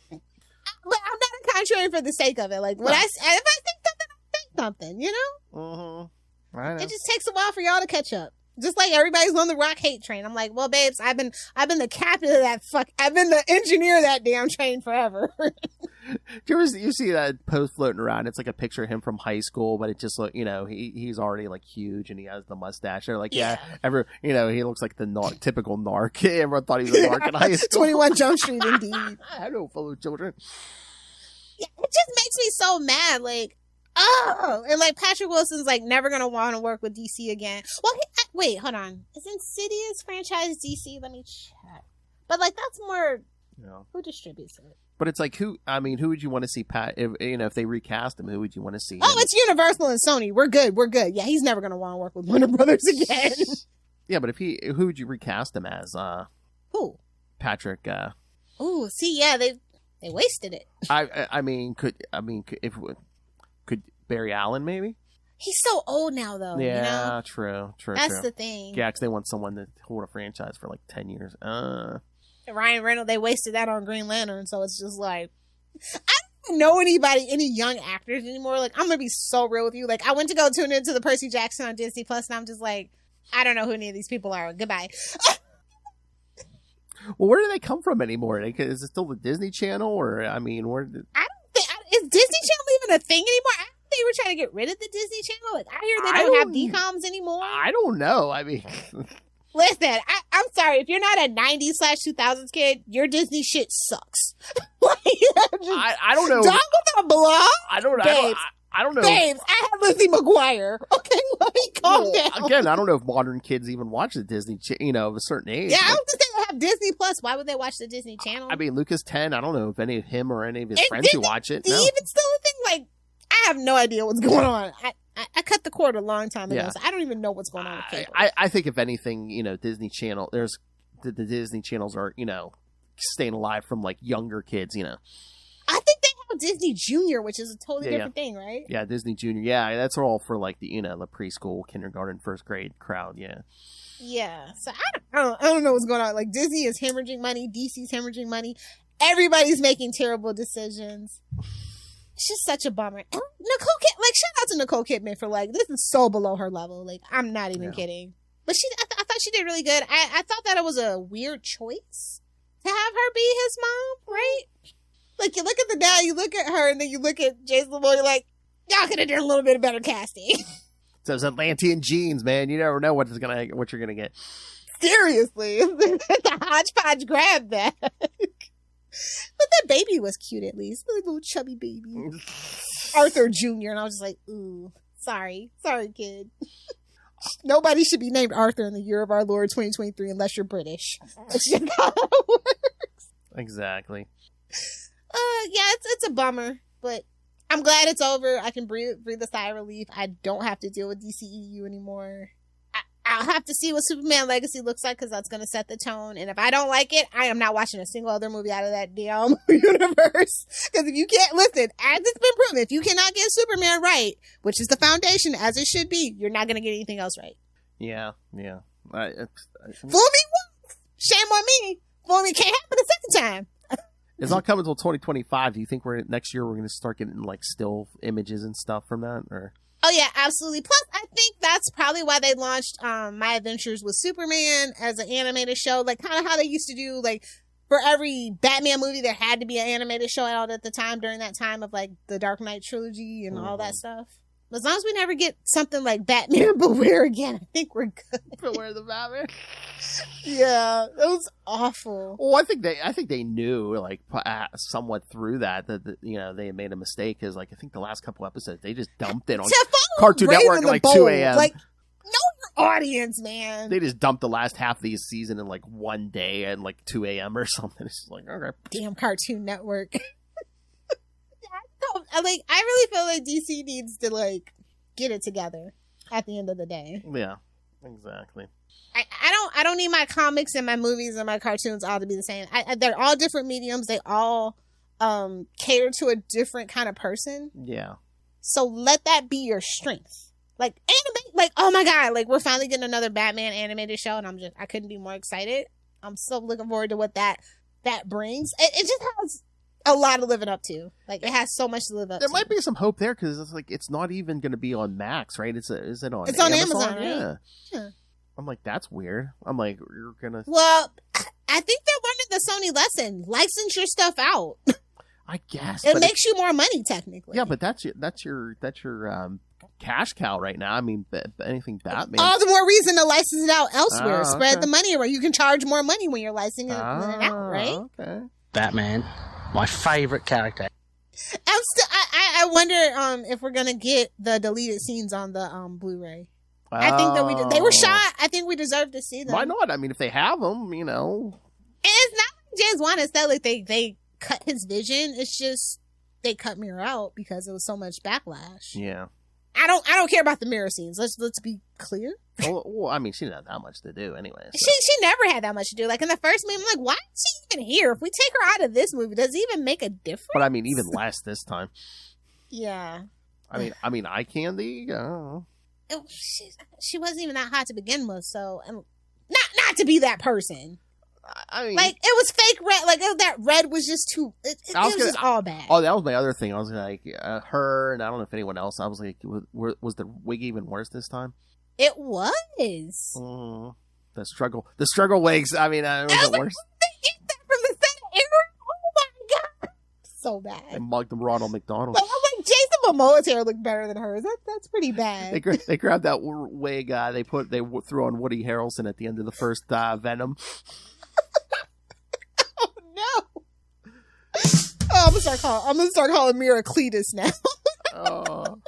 But I'm not a contrarian for the sake of it. Like, when if I think something, I think something. You know? I know. It just takes a while for y'all to catch up. Just like everybody's on the rock hate train. I'm like, well, babes, I've been the captain of that I've been the engineer of that damn train forever. You see that post floating around? It's like a picture of him from high school, but it just look, he's already like huge and he has the mustache. They're like, he looks like the typical narc. Everyone thought he was a narc in high school. 21 Jump Street, indeed. I don't follow children. Yeah, it just makes me so mad. Like, oh, and like Patrick Wilson's like never gonna want to work with DC again. Well, wait, hold on. Is Insidious franchise DC? Let me check. But like, that's more who distributes it. But it's like, who would you want to see? If they recast him, who would you want to see? Oh, it's Universal and Sony. We're good. Yeah, he's never gonna want to work with Warner Brothers again. Yeah, but who would you recast him as? Who? Patrick. Ooh, see, yeah, they wasted it. Could Barry Allen maybe? He's so old now, though. Yeah, true. That's the thing. Yeah, because they want someone to hold a franchise for like 10 years. Ryan Reynolds, they wasted that on Green Lantern, so it's just like, I don't know any young actors anymore. Like, I'm gonna be so real with you. Like, I went to go tune into the Percy Jackson on Disney Plus, and I'm just like, I don't know who any of these people are. Goodbye. Well, where do they come from anymore? Is it still the Disney Channel, or where? I don't think is Disney Channel even a thing anymore? I think they were trying to get rid of the Disney Channel. Like, I hear they don't have DComs anymore. I don't know. I mean. Listen, I'm sorry. If you're not a 90s/2000s kid, your Disney shit sucks. I don't know. Dog with a blog? I don't know. I don't know. Babes, I have Lizzie McGuire. Okay, let me calm down. Again, I don't know if modern kids even watch the Disney, of a certain age. Yeah, I don't think they have Disney Plus. Why would they watch the Disney Channel? I mean, Lucas 10, I don't know if any of him or any of his friends who watch it. No. Even still a thing, like, I have no idea what's going on. I cut the cord a long time ago, so I don't even know what's going on with cable. I think if anything, Disney Channel, the Disney channels are, staying alive from like younger kids, I think they have Disney Junior, which is a totally different thing, right? Yeah, Disney Junior. Yeah, that's all for like the, the preschool, kindergarten, first grade crowd. Yeah. Yeah. So I don't know what's going on. Like Disney is hemorrhaging money. DC's hemorrhaging money. Everybody's making terrible decisions. It's just such a bummer. And shout out to Nicole Kidman for like, this is so below her level. Like, I'm not even kidding. But I thought she did really good. I thought that it was a weird choice to have her be his mom, right? Like, you look at the dad, you look at her, and then you look at Jason Momoa, you're like, y'all could have done a little bit better casting. Those Atlantean genes, man. You never know what you're gonna get. Seriously. It's a hodgepodge grab bag. But that baby was cute, at least. A little chubby baby. Arthur Jr. And I was just like, ooh, sorry, kid. Nobody should be named Arthur in the year of our Lord 2023 unless you're British. That's just how it works. Exactly. Yeah, it's a bummer, but I'm glad it's over. I can breathe a sigh of relief. I don't have to deal with DCEU anymore. I'll have to see what Superman Legacy looks like because that's going to set the tone. And if I don't like it, I am not watching a single other movie out of that damn universe. Because if you can't, listen, as it's been proven, if you cannot get Superman right, which is the foundation as it should be, you're not going to get anything else right. Yeah. Fool me once, shame on me. Fool me can't happen the second time. It's not coming until 2025. Do you think next year we're going to start getting like still images and stuff from that, or? Oh yeah, absolutely. Plus, I think that's probably why they launched My Adventures with Superman as an animated show, like kind of how they used to do. Like for every Batman movie, there had to be an animated show out at the time during that time of like the Dark Knight trilogy and all that stuff. As long as we never get something like Batman Beware again, I think we're good. Beware the Batman. Yeah, it was awful. Well, I think they knew like somewhat through that they had made a mistake because like I think the last couple episodes they just dumped it on Cartoon Network at like 2 a.m. Like, know your audience, man. They just dumped the last half of the season in like one day at like 2 a.m. or something. It's just like, okay, damn Cartoon Network. I really feel like DC needs to like get it together at the end of the day. Yeah, exactly. I don't need my comics and my movies and my cartoons all to be the same. They're all different mediums. They all cater to a different kind of person. Yeah. So let that be your strength. Like anime, like oh my god, like we're finally getting another Batman animated show, and I couldn't be more excited. I'm so looking forward to what that brings. It just has a lot of living up to. Like it has so much to live up to. There might be some hope there because it's like it's not even going to be on Max, right? Is it on? It's on Amazon, right? Yeah. I'm like, that's weird. I'm like, you're gonna. Well, I think they're learning the Sony lesson. License your stuff out. I guess it makes you more money, technically. Yeah, but that's your cash cow right now. I mean, anything Batman. All the more reason to license it out elsewhere. Spread the money around. You can charge more money when you're licensing it out, right? Okay. Batman, my favorite character. I wonder if we're gonna get the deleted scenes on the Blu-ray. I think that they were shot. I think we deserve to see them. Why not? I mean, if they have them, And it's not like James Wan has said like they cut his vision. It's just they cut Mirror out because it was so much backlash. Yeah. I don't care about the mirror scenes. Let's be clear. Well, I mean, she didn't have that much to do anyway. So. She never had that much to do. Like in the first movie, I'm like, why is she even here? If we take her out of this movie, does it even make a difference? But I mean, even less this time. Yeah. I mean, eye candy. She wasn't even that hot to begin with, so not to be that person. I mean, like it was fake red. Like that red was just too. It was just all bad. Oh, that was my other thing. I was like, her, and I don't know if anyone else. I was like, was the wig even worse this time? It was. The struggle wigs. I mean, it was worse. They get that from the same era. Oh my god, so bad. They mugged them Ronald McDonald. So I'm like, Jason Momoa's hair looked better than hers. That's pretty bad. They grabbed that wig. They threw on Woody Harrelson at the end of the first Venom. Oh no! I'm gonna start calling Mira Cletus now. Oh.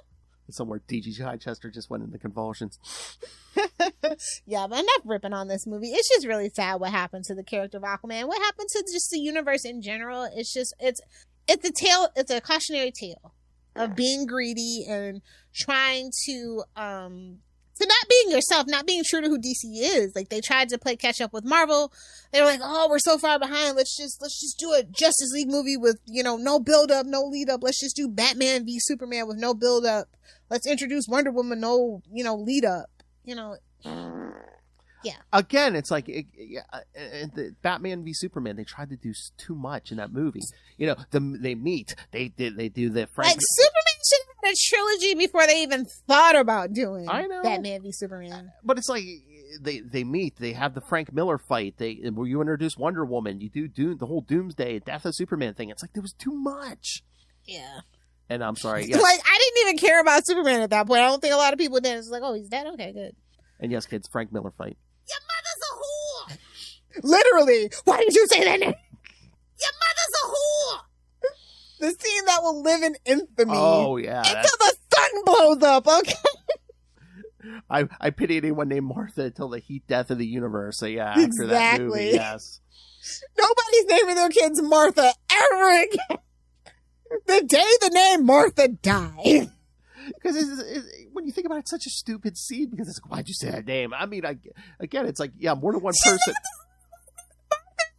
Somewhere DG Chichester just went into convulsions. Yeah, but enough ripping on this movie. It's just really sad what happened to the character of Aquaman. What happened to just the universe in general. It's a tale. It's a cautionary tale of being greedy and trying to not being yourself, not being true to who DC is. Like, they tried to play catch up with Marvel. They were like, oh, we're so far behind. Let's just do a Justice League movie with, no build up, no lead up. Let's just do Batman v Superman with no build up. Let's introduce Wonder Woman, no, lead up. Yeah. Again, it's like the Batman v Superman. They tried to do too much in that movie. They meet. They do the Frank. Like, Superman should have had a trilogy before they even thought about doing Batman v Superman. But it's like they meet. They have the Frank Miller fight. Where you introduce Wonder Woman. You do the whole Doomsday Death of Superman thing. It's like there was too much. Yeah. And I'm sorry. Yes. Like, I didn't even care about Superman at that point. I don't think a lot of people did. It's like, oh, he's dead? Okay, good. And yes, kids, Frank Miller fight. Your mother's a whore! Literally! Why did you say that name? Your mother's a whore! The scene that will live in infamy. Oh, yeah. Until the sun blows up, okay? I pity anyone named Martha until the heat death of the universe. So, yeah, after that movie, yes. Nobody's naming their kids Martha ever again. The day the name Martha died. Because when you think about it, it's such a stupid scene. Because it's like, why'd you say that name? I mean, again, it's like, yeah, more than one person.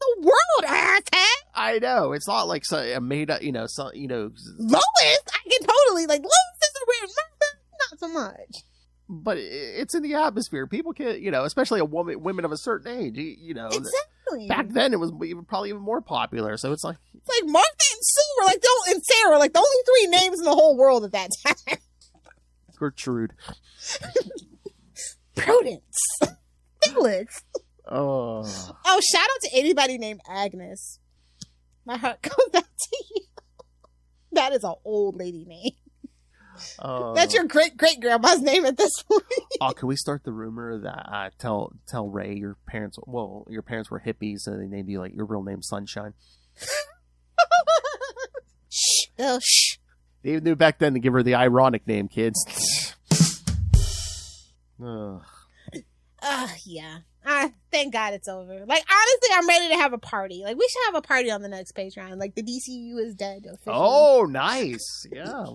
The world, asshat. I know. It's not like a made up, Lois, I can totally, Lois is a weird Martha, not so much. But it's in the atmosphere. People can, especially women of a certain age, Exactly. Back then, it was probably even more popular. So it's like Martha and Sue were and Sarah, the only three names in the whole world at that time. Gertrude. Prudence. Felix. Oh, shout out to anybody named Agnes. My heart goes out to you. That is an old lady name. That's your great-great-grandma's name at this point. Can we start the rumor that tell Ray your parents were hippies and they named you your real name Sunshine? Shh. Oh, shh. They knew back then to give her the ironic name, kids. Yeah. Thank God it's over. Honestly, I'm ready to have a party. We should have a party on the next Patreon. The DCEU is dead officially. Oh, nice. Yeah.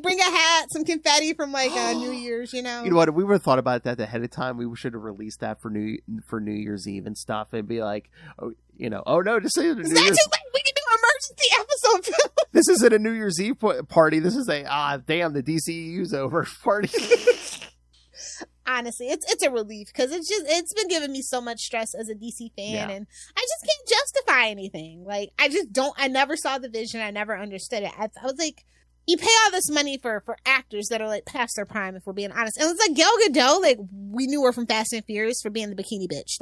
Bring a hat, some confetti from New Year's, You know what? If we would have thought about that ahead of time, we should have released that for New Year's Eve and stuff. It'd be like, oh no, just say it. Is that too late? We can do an emergency episode. This isn't a New Year's Eve party. This is damn, the DCEU's over party. Honestly, it's a relief because it's been giving me so much stress as a DC fan, and I just can't justify anything. I never saw the vision. I never understood it. I was like, you pay all this money for actors that are past their prime, if we're being honest. And it's Gal Gadot, we knew her from Fast and Furious for being the bikini bitch.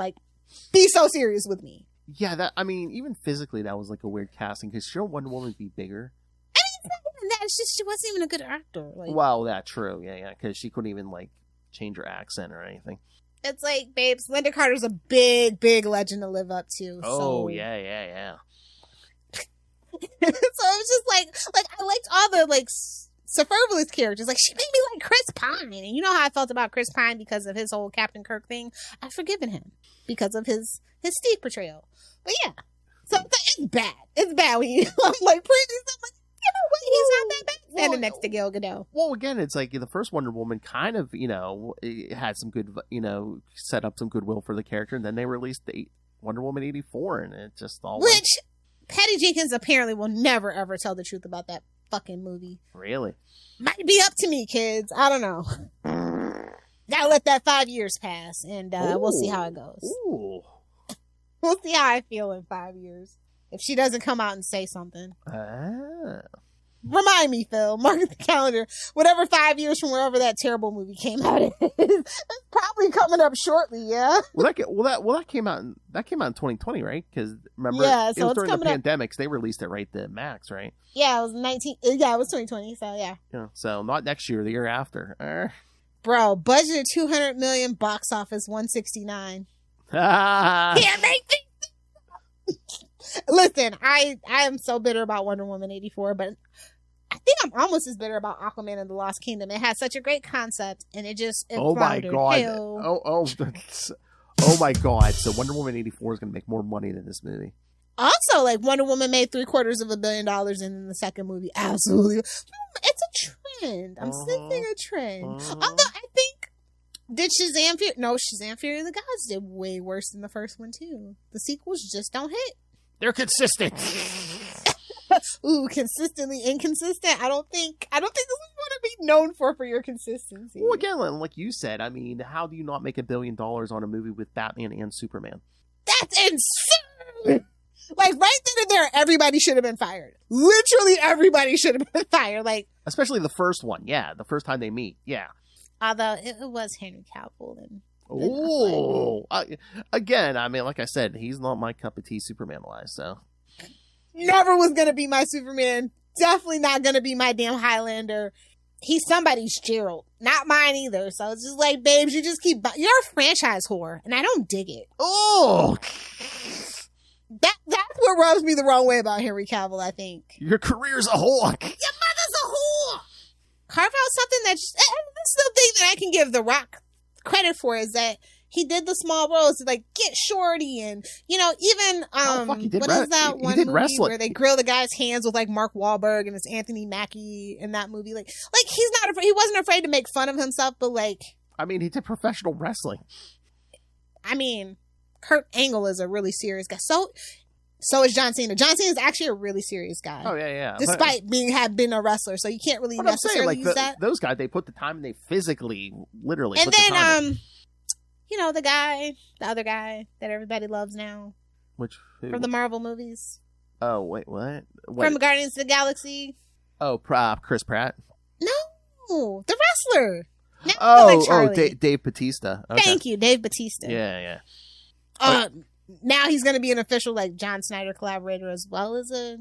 Be so serious with me. Yeah, even physically, that was a weird casting because shouldn't Wonder Woman be bigger? I mean, it's not even that. It's just she wasn't even a good actor. Well, that's true. Yeah, because she couldn't even change her accent or anything. It's babes, Linda Carter's a big legend to live up to. Oh, yeah. So it was just I liked all the superfluous characters. She made me like Chris Pine, and you know how I felt about Chris Pine because of his whole Captain Kirk thing. I've forgiven him because of his Steve portrayal. But yeah, so it's bad. It's bad when you I'm pretty. You know what? He's not that bad standing next to Gal Gadot. Well, again, it's the first Wonder Woman kind of, it had some good, set up some goodwill for the character, and then they released Wonder Woman 84, and it just all Which Patty Jenkins apparently will never, ever tell the truth about that fucking movie. Really? Might be up to me, kids. I don't know. Gotta let that 5 years pass, and we'll see how it goes. Ooh. We'll see how I feel in 5 years. If she doesn't come out and say something. Remind me, Phil. Mark the calendar. Whatever 5 years from wherever that terrible movie came out is. It's probably coming up shortly, yeah? That came out in 2020, right? Because remember, it was during the pandemics, they released it right to Max, right? Yeah, it was 2020, so yeah. Yeah, so not next year, the year after. Bro, budget of $200 million, box office 169. Can't make me. Listen, I am so bitter about Wonder Woman 84, but I think I'm almost as bitter about Aquaman and the Lost Kingdom. It had such a great concept, and it oh my floundered. god! Oh my god! So Wonder Woman 84 is going to make more money than this movie. Also, like Wonder Woman made $750 million, and then the second movie, absolutely, it's a trend. I'm sensing a trend. Although I think Shazam Fury of the Gods did way worse than the first one too. The sequels just don't hit. They're consistent. Ooh, consistently inconsistent. I don't think this is what to be known for your consistency. Well, again, like you said, I mean, how do you not make $1 billion on a movie with Batman and Superman? That's insane. Like right then and there, everybody should have been fired. Literally, everybody should have been fired. Like, especially the first one. Yeah, the first time they meet. Yeah. Although it was Henry Cavill and. Oh, again, I mean, like I said, he's not my cup of tea, Superman-wise. So. Never was gonna be my Superman. Definitely not gonna be my damn Highlander. He's somebody's Gerald, not mine either. So it's just like, babes, you just keep. You're a franchise whore, and I don't dig it. Oh, that's what rubs me the wrong way about Henry Cavill. I think your career's a whore. Your mother's a whore. Carve out something that's the thing that I can give The Rock credit for is that. He did the small roles to like Get Shorty and even what is that one movie where they grill the guy's hands with like Mark Wahlberg and it's Anthony Mackie in that movie like he wasn't afraid to make fun of himself, but like I mean he did professional wrestling. I mean Kurt Angle is a really serious guy. So is John Cena. John Cena is actually a really serious guy. Oh yeah. Despite have been a wrestler, so you can't really necessarily use that. Those guys, they put the time and they physically, literally. And put the time in. The other guy that everybody loves now. From the Marvel movies. Oh, wait, what? From Guardians of the Galaxy. Oh, Chris Pratt? No, the wrestler. Now Dave Bautista. Okay. Thank you, Dave Bautista. Yeah. Now he's going to be an official, like, John Snyder collaborator as well as a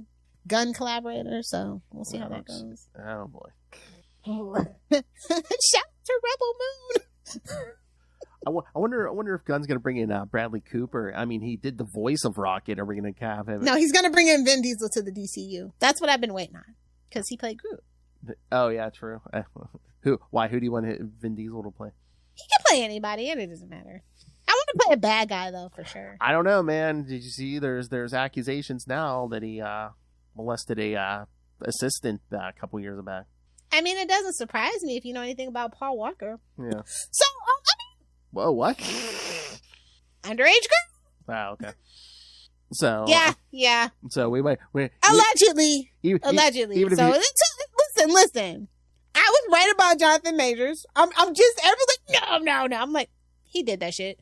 gun collaborator, so we'll see how that goes. Oh, boy. Shout out to Rebel Moon! I wonder if Gunn's going to bring in Bradley Cooper. I mean, he did the voice of Rocket. Are we going to have him? No, he's going to bring in Vin Diesel to the DCU. That's what I've been waiting on. Because he played Groot. Oh, yeah, true. Who do you want Vin Diesel to play? He can play anybody, and it doesn't matter. I want to play a bad guy, though, for sure. I don't know, man. Did you see there's accusations now that he molested a assistant a couple years back? I mean, it doesn't surprise me if you know anything about Paul Walker. Yeah. So, whoa, what? Underage girl? Wow, okay. So yeah. So we allegedly. Allegedly. Listen. I was right about Jonathan Majors. I'm just everything. No. I'm like, he did that shit.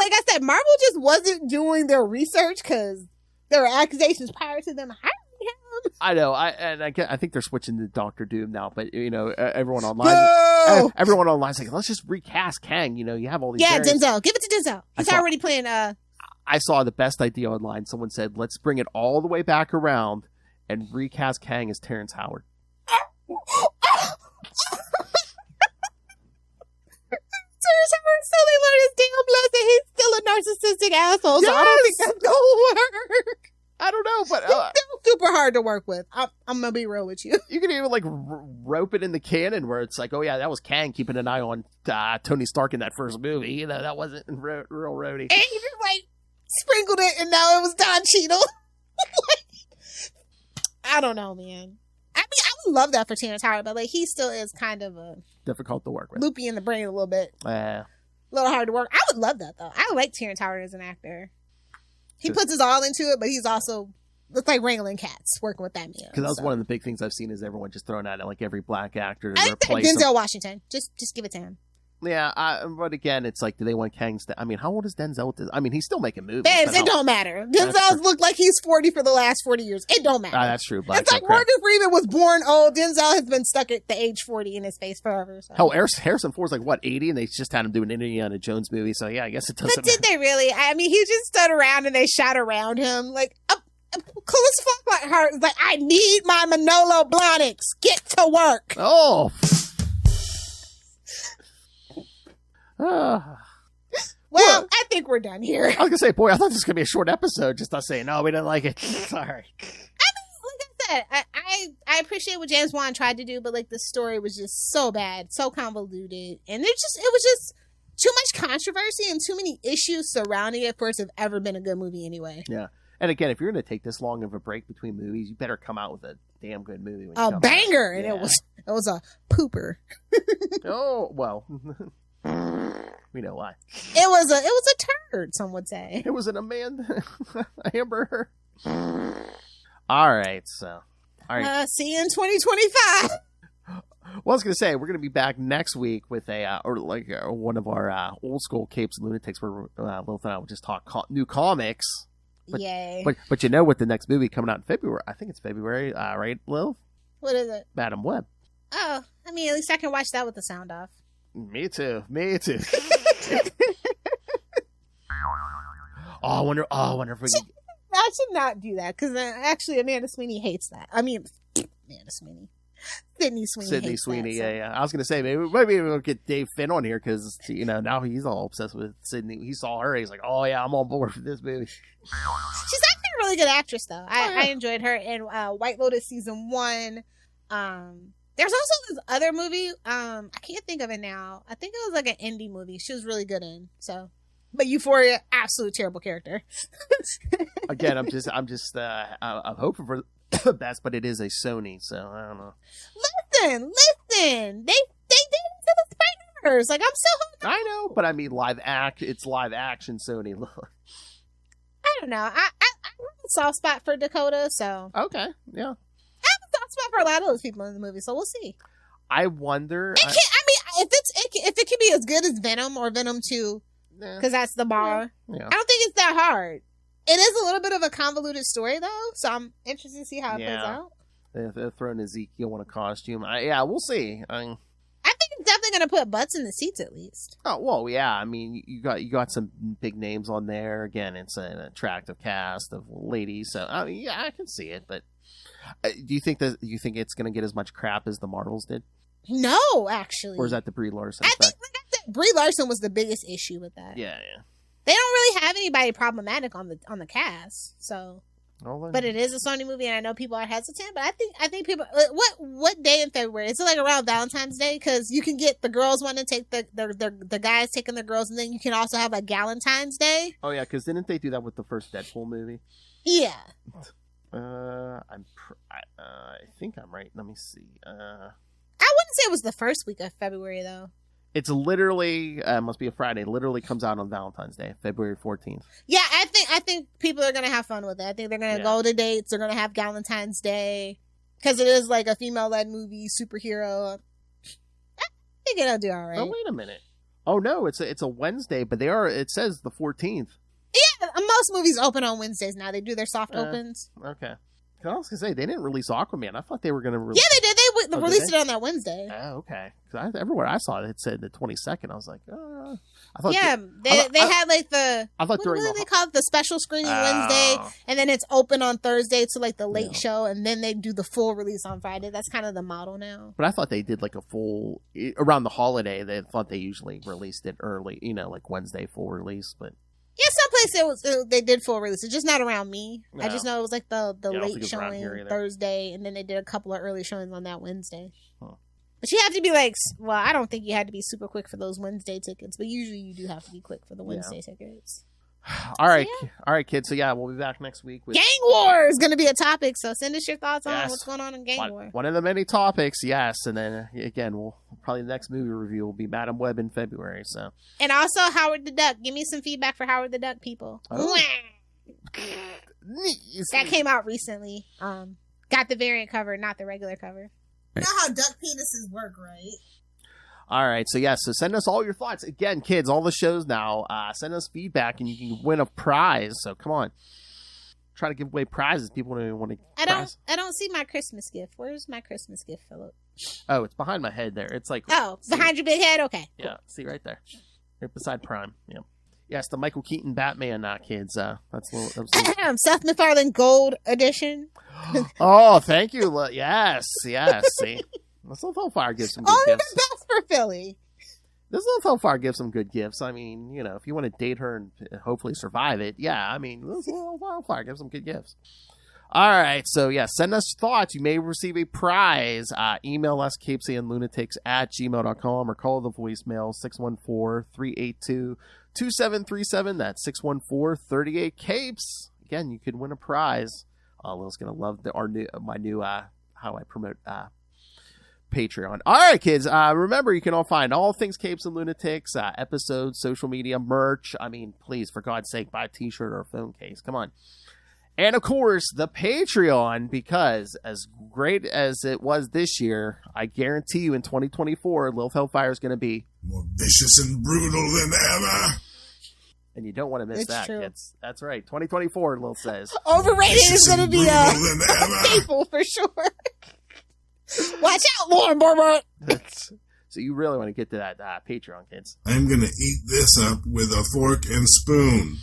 I said, Marvel just wasn't doing their research because there were accusations prior to them hiring him. I know. I think they're switching to Doctor Doom now, but everyone online, everyone's like, let's just recast Kang. You have all these. Yeah, Denzel. Give it to Denzel. He's already playing. I saw the best idea online. Someone said, let's bring it all the way back around and recast Kang as Terrence Howard. Terrence Howard still ain't learned his damn lesson. He's still a narcissistic asshole. So I don't think that's gonna work. I don't know, but they're super hard to work with. I'm gonna be real with you. You can even like rope it in the canon where it's like, oh yeah, that was Kang keeping an eye on Tony Stark in that first movie. That wasn't real roadie. And you just like sprinkled it, and now it was Don Cheadle. I don't know, man. I mean, I would love that for Terrence Howard, but like he still is kind of a difficult to work with, loopy in the brain a little bit. A little hard to work. I would love that though. I like Terrence Howard as an actor. He puts his all into it, but he's also it's like wrangling cats, working with that man. Because that was one of the big things I've seen is everyone just throwing out like every black actor to I replace Denzel Washington. Just give it to him. Yeah, but again, it's like, do they want Kang? I mean, how old is Denzel? I mean, he's still making movies. Babes, it don't matter. Denzel's looked like he's 40 for the last 40 years. It don't matter. That's true. It's like Morgan Freeman was born old. Denzel has been stuck at the age 40 in his face forever. So. Hell, Harrison Ford's like, what, 80? And they just had him do an Indiana Jones movie. So, yeah, I guess it doesn't But did they really? I mean, he just stood around and they shot around him. Like, Calista Flockhart is like, I need my Manolo Blahniks. Get to work. Oh. Well, I think we're done here. I was going to say, boy, I thought this was going to be a short episode. Just us saying, no, we didn't like it. Sorry. I appreciate what James Wan tried to do, but like the story was just so bad, so convoluted, and it was just too much controversy and too many issues surrounding it for it to have ever been a good movie anyway. Yeah, and again, if you're going to take this long of a break between movies, you better come out with a damn good movie. A banger, and yeah. it was a pooper. Oh well, we know why. It was a turd. Some would say it was an Amanda hamburger. All right, so. All right. See you in 2025. Well, I was going to say, we're going to be back next week with one of our old school Capes and Lunatics where Lilith and I will just talk new comics. But, Yay. But you know what the next movie coming out in February? I think it's February, right, Lilith? What is it? Madam Web. Oh, I mean, at least I can watch that with the sound off. Me too. I wonder if we can... I should not do that because actually Amanda Sweeney hates that. I mean, Amanda Sweeney. Sydney Sweeney. Yeah. I was going to say, maybe we'll get Dave Finn on here because, now he's all obsessed with Sydney. He saw her. He's like, oh, yeah, I'm on board for this movie. She's actually a really good actress, though. I enjoyed her in White Lotus Season 1. There's also this other movie. I can't think of it now. I think it was like an indie movie. She was really good in, so... But Euphoria, absolute terrible character. Again, I'm hoping for the best, but it is a Sony, so I don't know. Listen. They did it to the Spiders. Like I'm so hoping. I know, but I mean it's live action Sony. I don't know. I have a soft spot for Dakota, so okay, yeah. I have a soft spot for a lot of those people in the movie, so we'll see. I wonder. If it can be as good as Venom or Venom 2. Because that's the bar. Yeah. I don't think it's that hard. It is a little bit of a convoluted story, though, so I'm interested to see how it plays out. They're throwing Ezekiel in a costume. We'll see. I think it's definitely going to put butts in the seats, at least. Oh, well, yeah. I mean, you got some big names on there. Again, it's an attractive cast of ladies, so I can see it. But do you think it's going to get as much crap as the Marvels did? No, actually. Or is that the Brie Larson effect? I think Brie Larson was the biggest issue with that. Yeah. They don't really have anybody problematic on the cast, so. But it is a Sony movie, and I know people are hesitant. But I think people. What day in February? Is it like around Valentine's Day? Because you can get the girls want to take the guys taking the girls, and then you can also have like Galentine's Day. Oh yeah, because didn't they do that with the first Deadpool movie? Yeah. I think I'm right. Let me see. I wouldn't say it was the first week of February though. It's literally must be a Friday. It literally comes out on Valentine's Day, February 14th. Yeah, I think people are gonna have fun with it. I think they're gonna go to dates. They're gonna have Valentine's Day because it is like a female-led movie, superhero. I think it'll do all right. Oh wait a minute. Oh no, it's a Wednesday, but it says the 14th. Yeah, most movies open on Wednesdays now. They do their soft opens. Okay. I was gonna say they didn't release Aquaman. I thought they were gonna release. Yeah, they did. They released it on that Wednesday. Oh, okay. Because everywhere I saw it said the 22nd. I was like, I thought. Yeah, they had like the. I thought what do they call it? The special screening Wednesday, and then it's open on Thursday to like the late show, and then they do the full release on Friday. That's kind of the model now. But I thought they did like a full around the holiday. They thought they usually released it early, like Wednesday full release, but. Yeah, someplace they did full release. It's just not around me. No. I just know it was like the late showing Thursday, and then they did a couple of early showings on that Wednesday. Huh. But you have to be like, well, I don't think you had to be super quick for those Wednesday tickets, but usually you do have to be quick for the Wednesday tickets. All right, kids. So we'll be back next week. Gang War is going to be a topic, so send us your thoughts on what's going on in Gang War. One of the many topics, yes. And then again, probably the next movie review will be Madam Web in February. So, and also Howard the Duck. Give me some feedback for Howard the Duck, people. Oh. That came out recently. Got the variant cover, not the regular cover. You know how duck penises work, right? All right, so send us all your thoughts. Again, kids, all the shows now, send us feedback and you can win a prize. So come on. Try to give away prizes. People don't even want to I don't see my Christmas gift. Where's my Christmas gift, Philip? Oh, it's behind my head there. It's like behind your big head? Okay. Yeah, cool. See right there. Right beside Prime. Yeah. Yes, the Michael Keaton Batman kids. That's Seth MacFarlane Gold Edition. Oh, thank you. Yes. See. Let's let Fire give some good gifts. Only the best for Philly. This little Hellfire gives some good gifts. I mean, you know, if you want to date her and hopefully survive it, yeah, I mean, this little Hellfire gives some good gifts. All right, so yeah, send us thoughts. You may receive a prize. Email us, CapesandLunatics@gmail.com, or call the voicemail, 614-382-2737. That's 614-38-CAPES. Again, you could win a prize. Lil's going to love my new how I promote Patreon. All right, kids. Remember, you can all find all things Capes and Lunatics, episodes, social media, merch. I mean, please, for God's sake, buy a t-shirt or a phone case. Come on. And, of course, the Patreon, because as great as it was this year, I guarantee you in 2024, Lil Hellfire is going to be more vicious and brutal than ever. And you don't want to miss It's that, true. kids. That's right. 2024, Lil says. Overrated is going to be a a staple for sure. Watch out, Lauren Barber. So you really want to get to that Patreon, kids. I'm going to eat this up with a fork and spoon.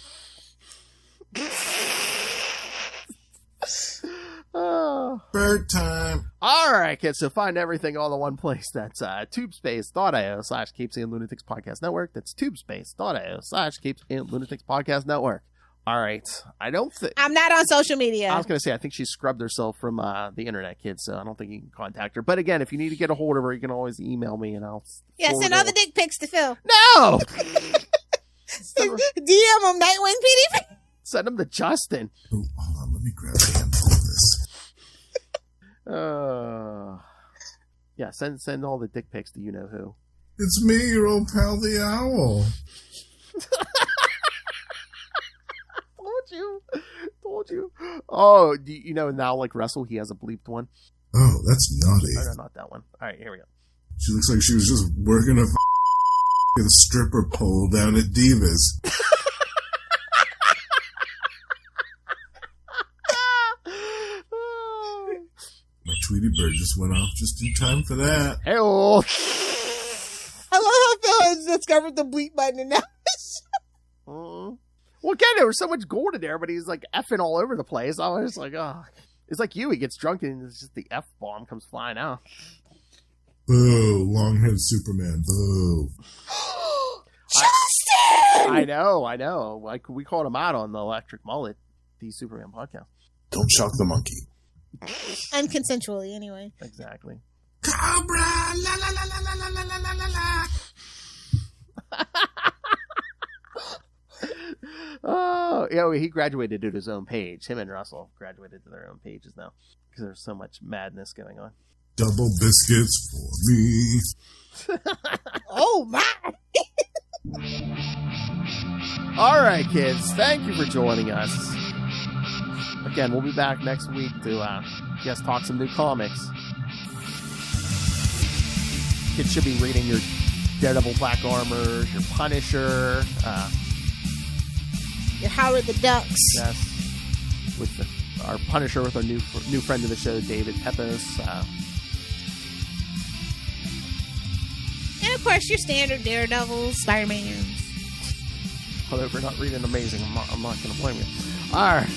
Bird time. All right, kids. So find everything all in one place. That's tubespace.io/CapesandLunatics Podcast Network. That's tubespace.io/CapesandLunatics Podcast Network. All right. I don't think I'm not on social media. I was going to say, I think she scrubbed herself from the internet, kids, so I don't think you can contact her. But again, if you need to get a hold of her, you can always email me and I'll... Send all the dick pics to Phil. No! DM him, Nightwing PD. Send them to Justin. Oh, hold on, let me grab a handful of this. Yeah, send all the dick pics to you-know-who. It's me, your old pal, the owl. Told you. Oh, you know, now, like Russell, he has a bleeped one. Oh, that's naughty. Oh, no, not that one. All right, here we go. She looks like she was just working a stripper pole down at Divas. My Tweety bird just went off just in time for that. Hey-oh. I love how Phil has discovered the bleep button and now Well, again, there was so much gore in there, but he's like effing all over the place. I was like, oh. It's like you. He gets drunk and it's just the F-bomb comes flying out. Boo, long-headed Superman, boo. Justin! I know. Like, we called him out on the Electric Mullet, the Superman podcast. Don't shock the monkey. Unconsensually, anyway. Exactly. Cobra, la la la la la la la la la la. Oh, yeah, he graduated to his own page. Him and Russell graduated to their own pages now because there's so much madness going on. Double biscuits for me. Oh, my. All right, kids. Thank you for joining us. Again, we'll be back next week to, talk some new comics. Kids should be reading your Daredevil Black Armor, your Punisher, Your Howard the Ducks. yes, with our Punisher with our new friend of the show, David Pepos. And, of course, your standard Daredevils, Spider-Mans. Although if you're not reading Amazing, I'm not going to blame you. All right.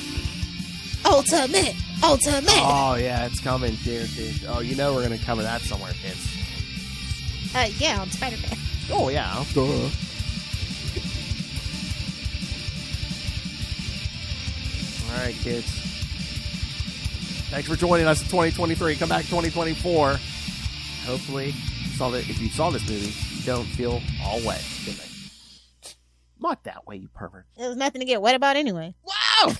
Ultimate. Oh, yeah, it's coming, dude. Oh, you know we're going to cover that somewhere, kids. Yeah, on Spider-Man. Oh, yeah. Duh. All right, kids. Thanks for joining us in 2023. Come back 2024. Hopefully, if you saw this movie, you don't feel all wet. Good night. Not that way, you pervert. There was nothing to get wet about anyway. Wow!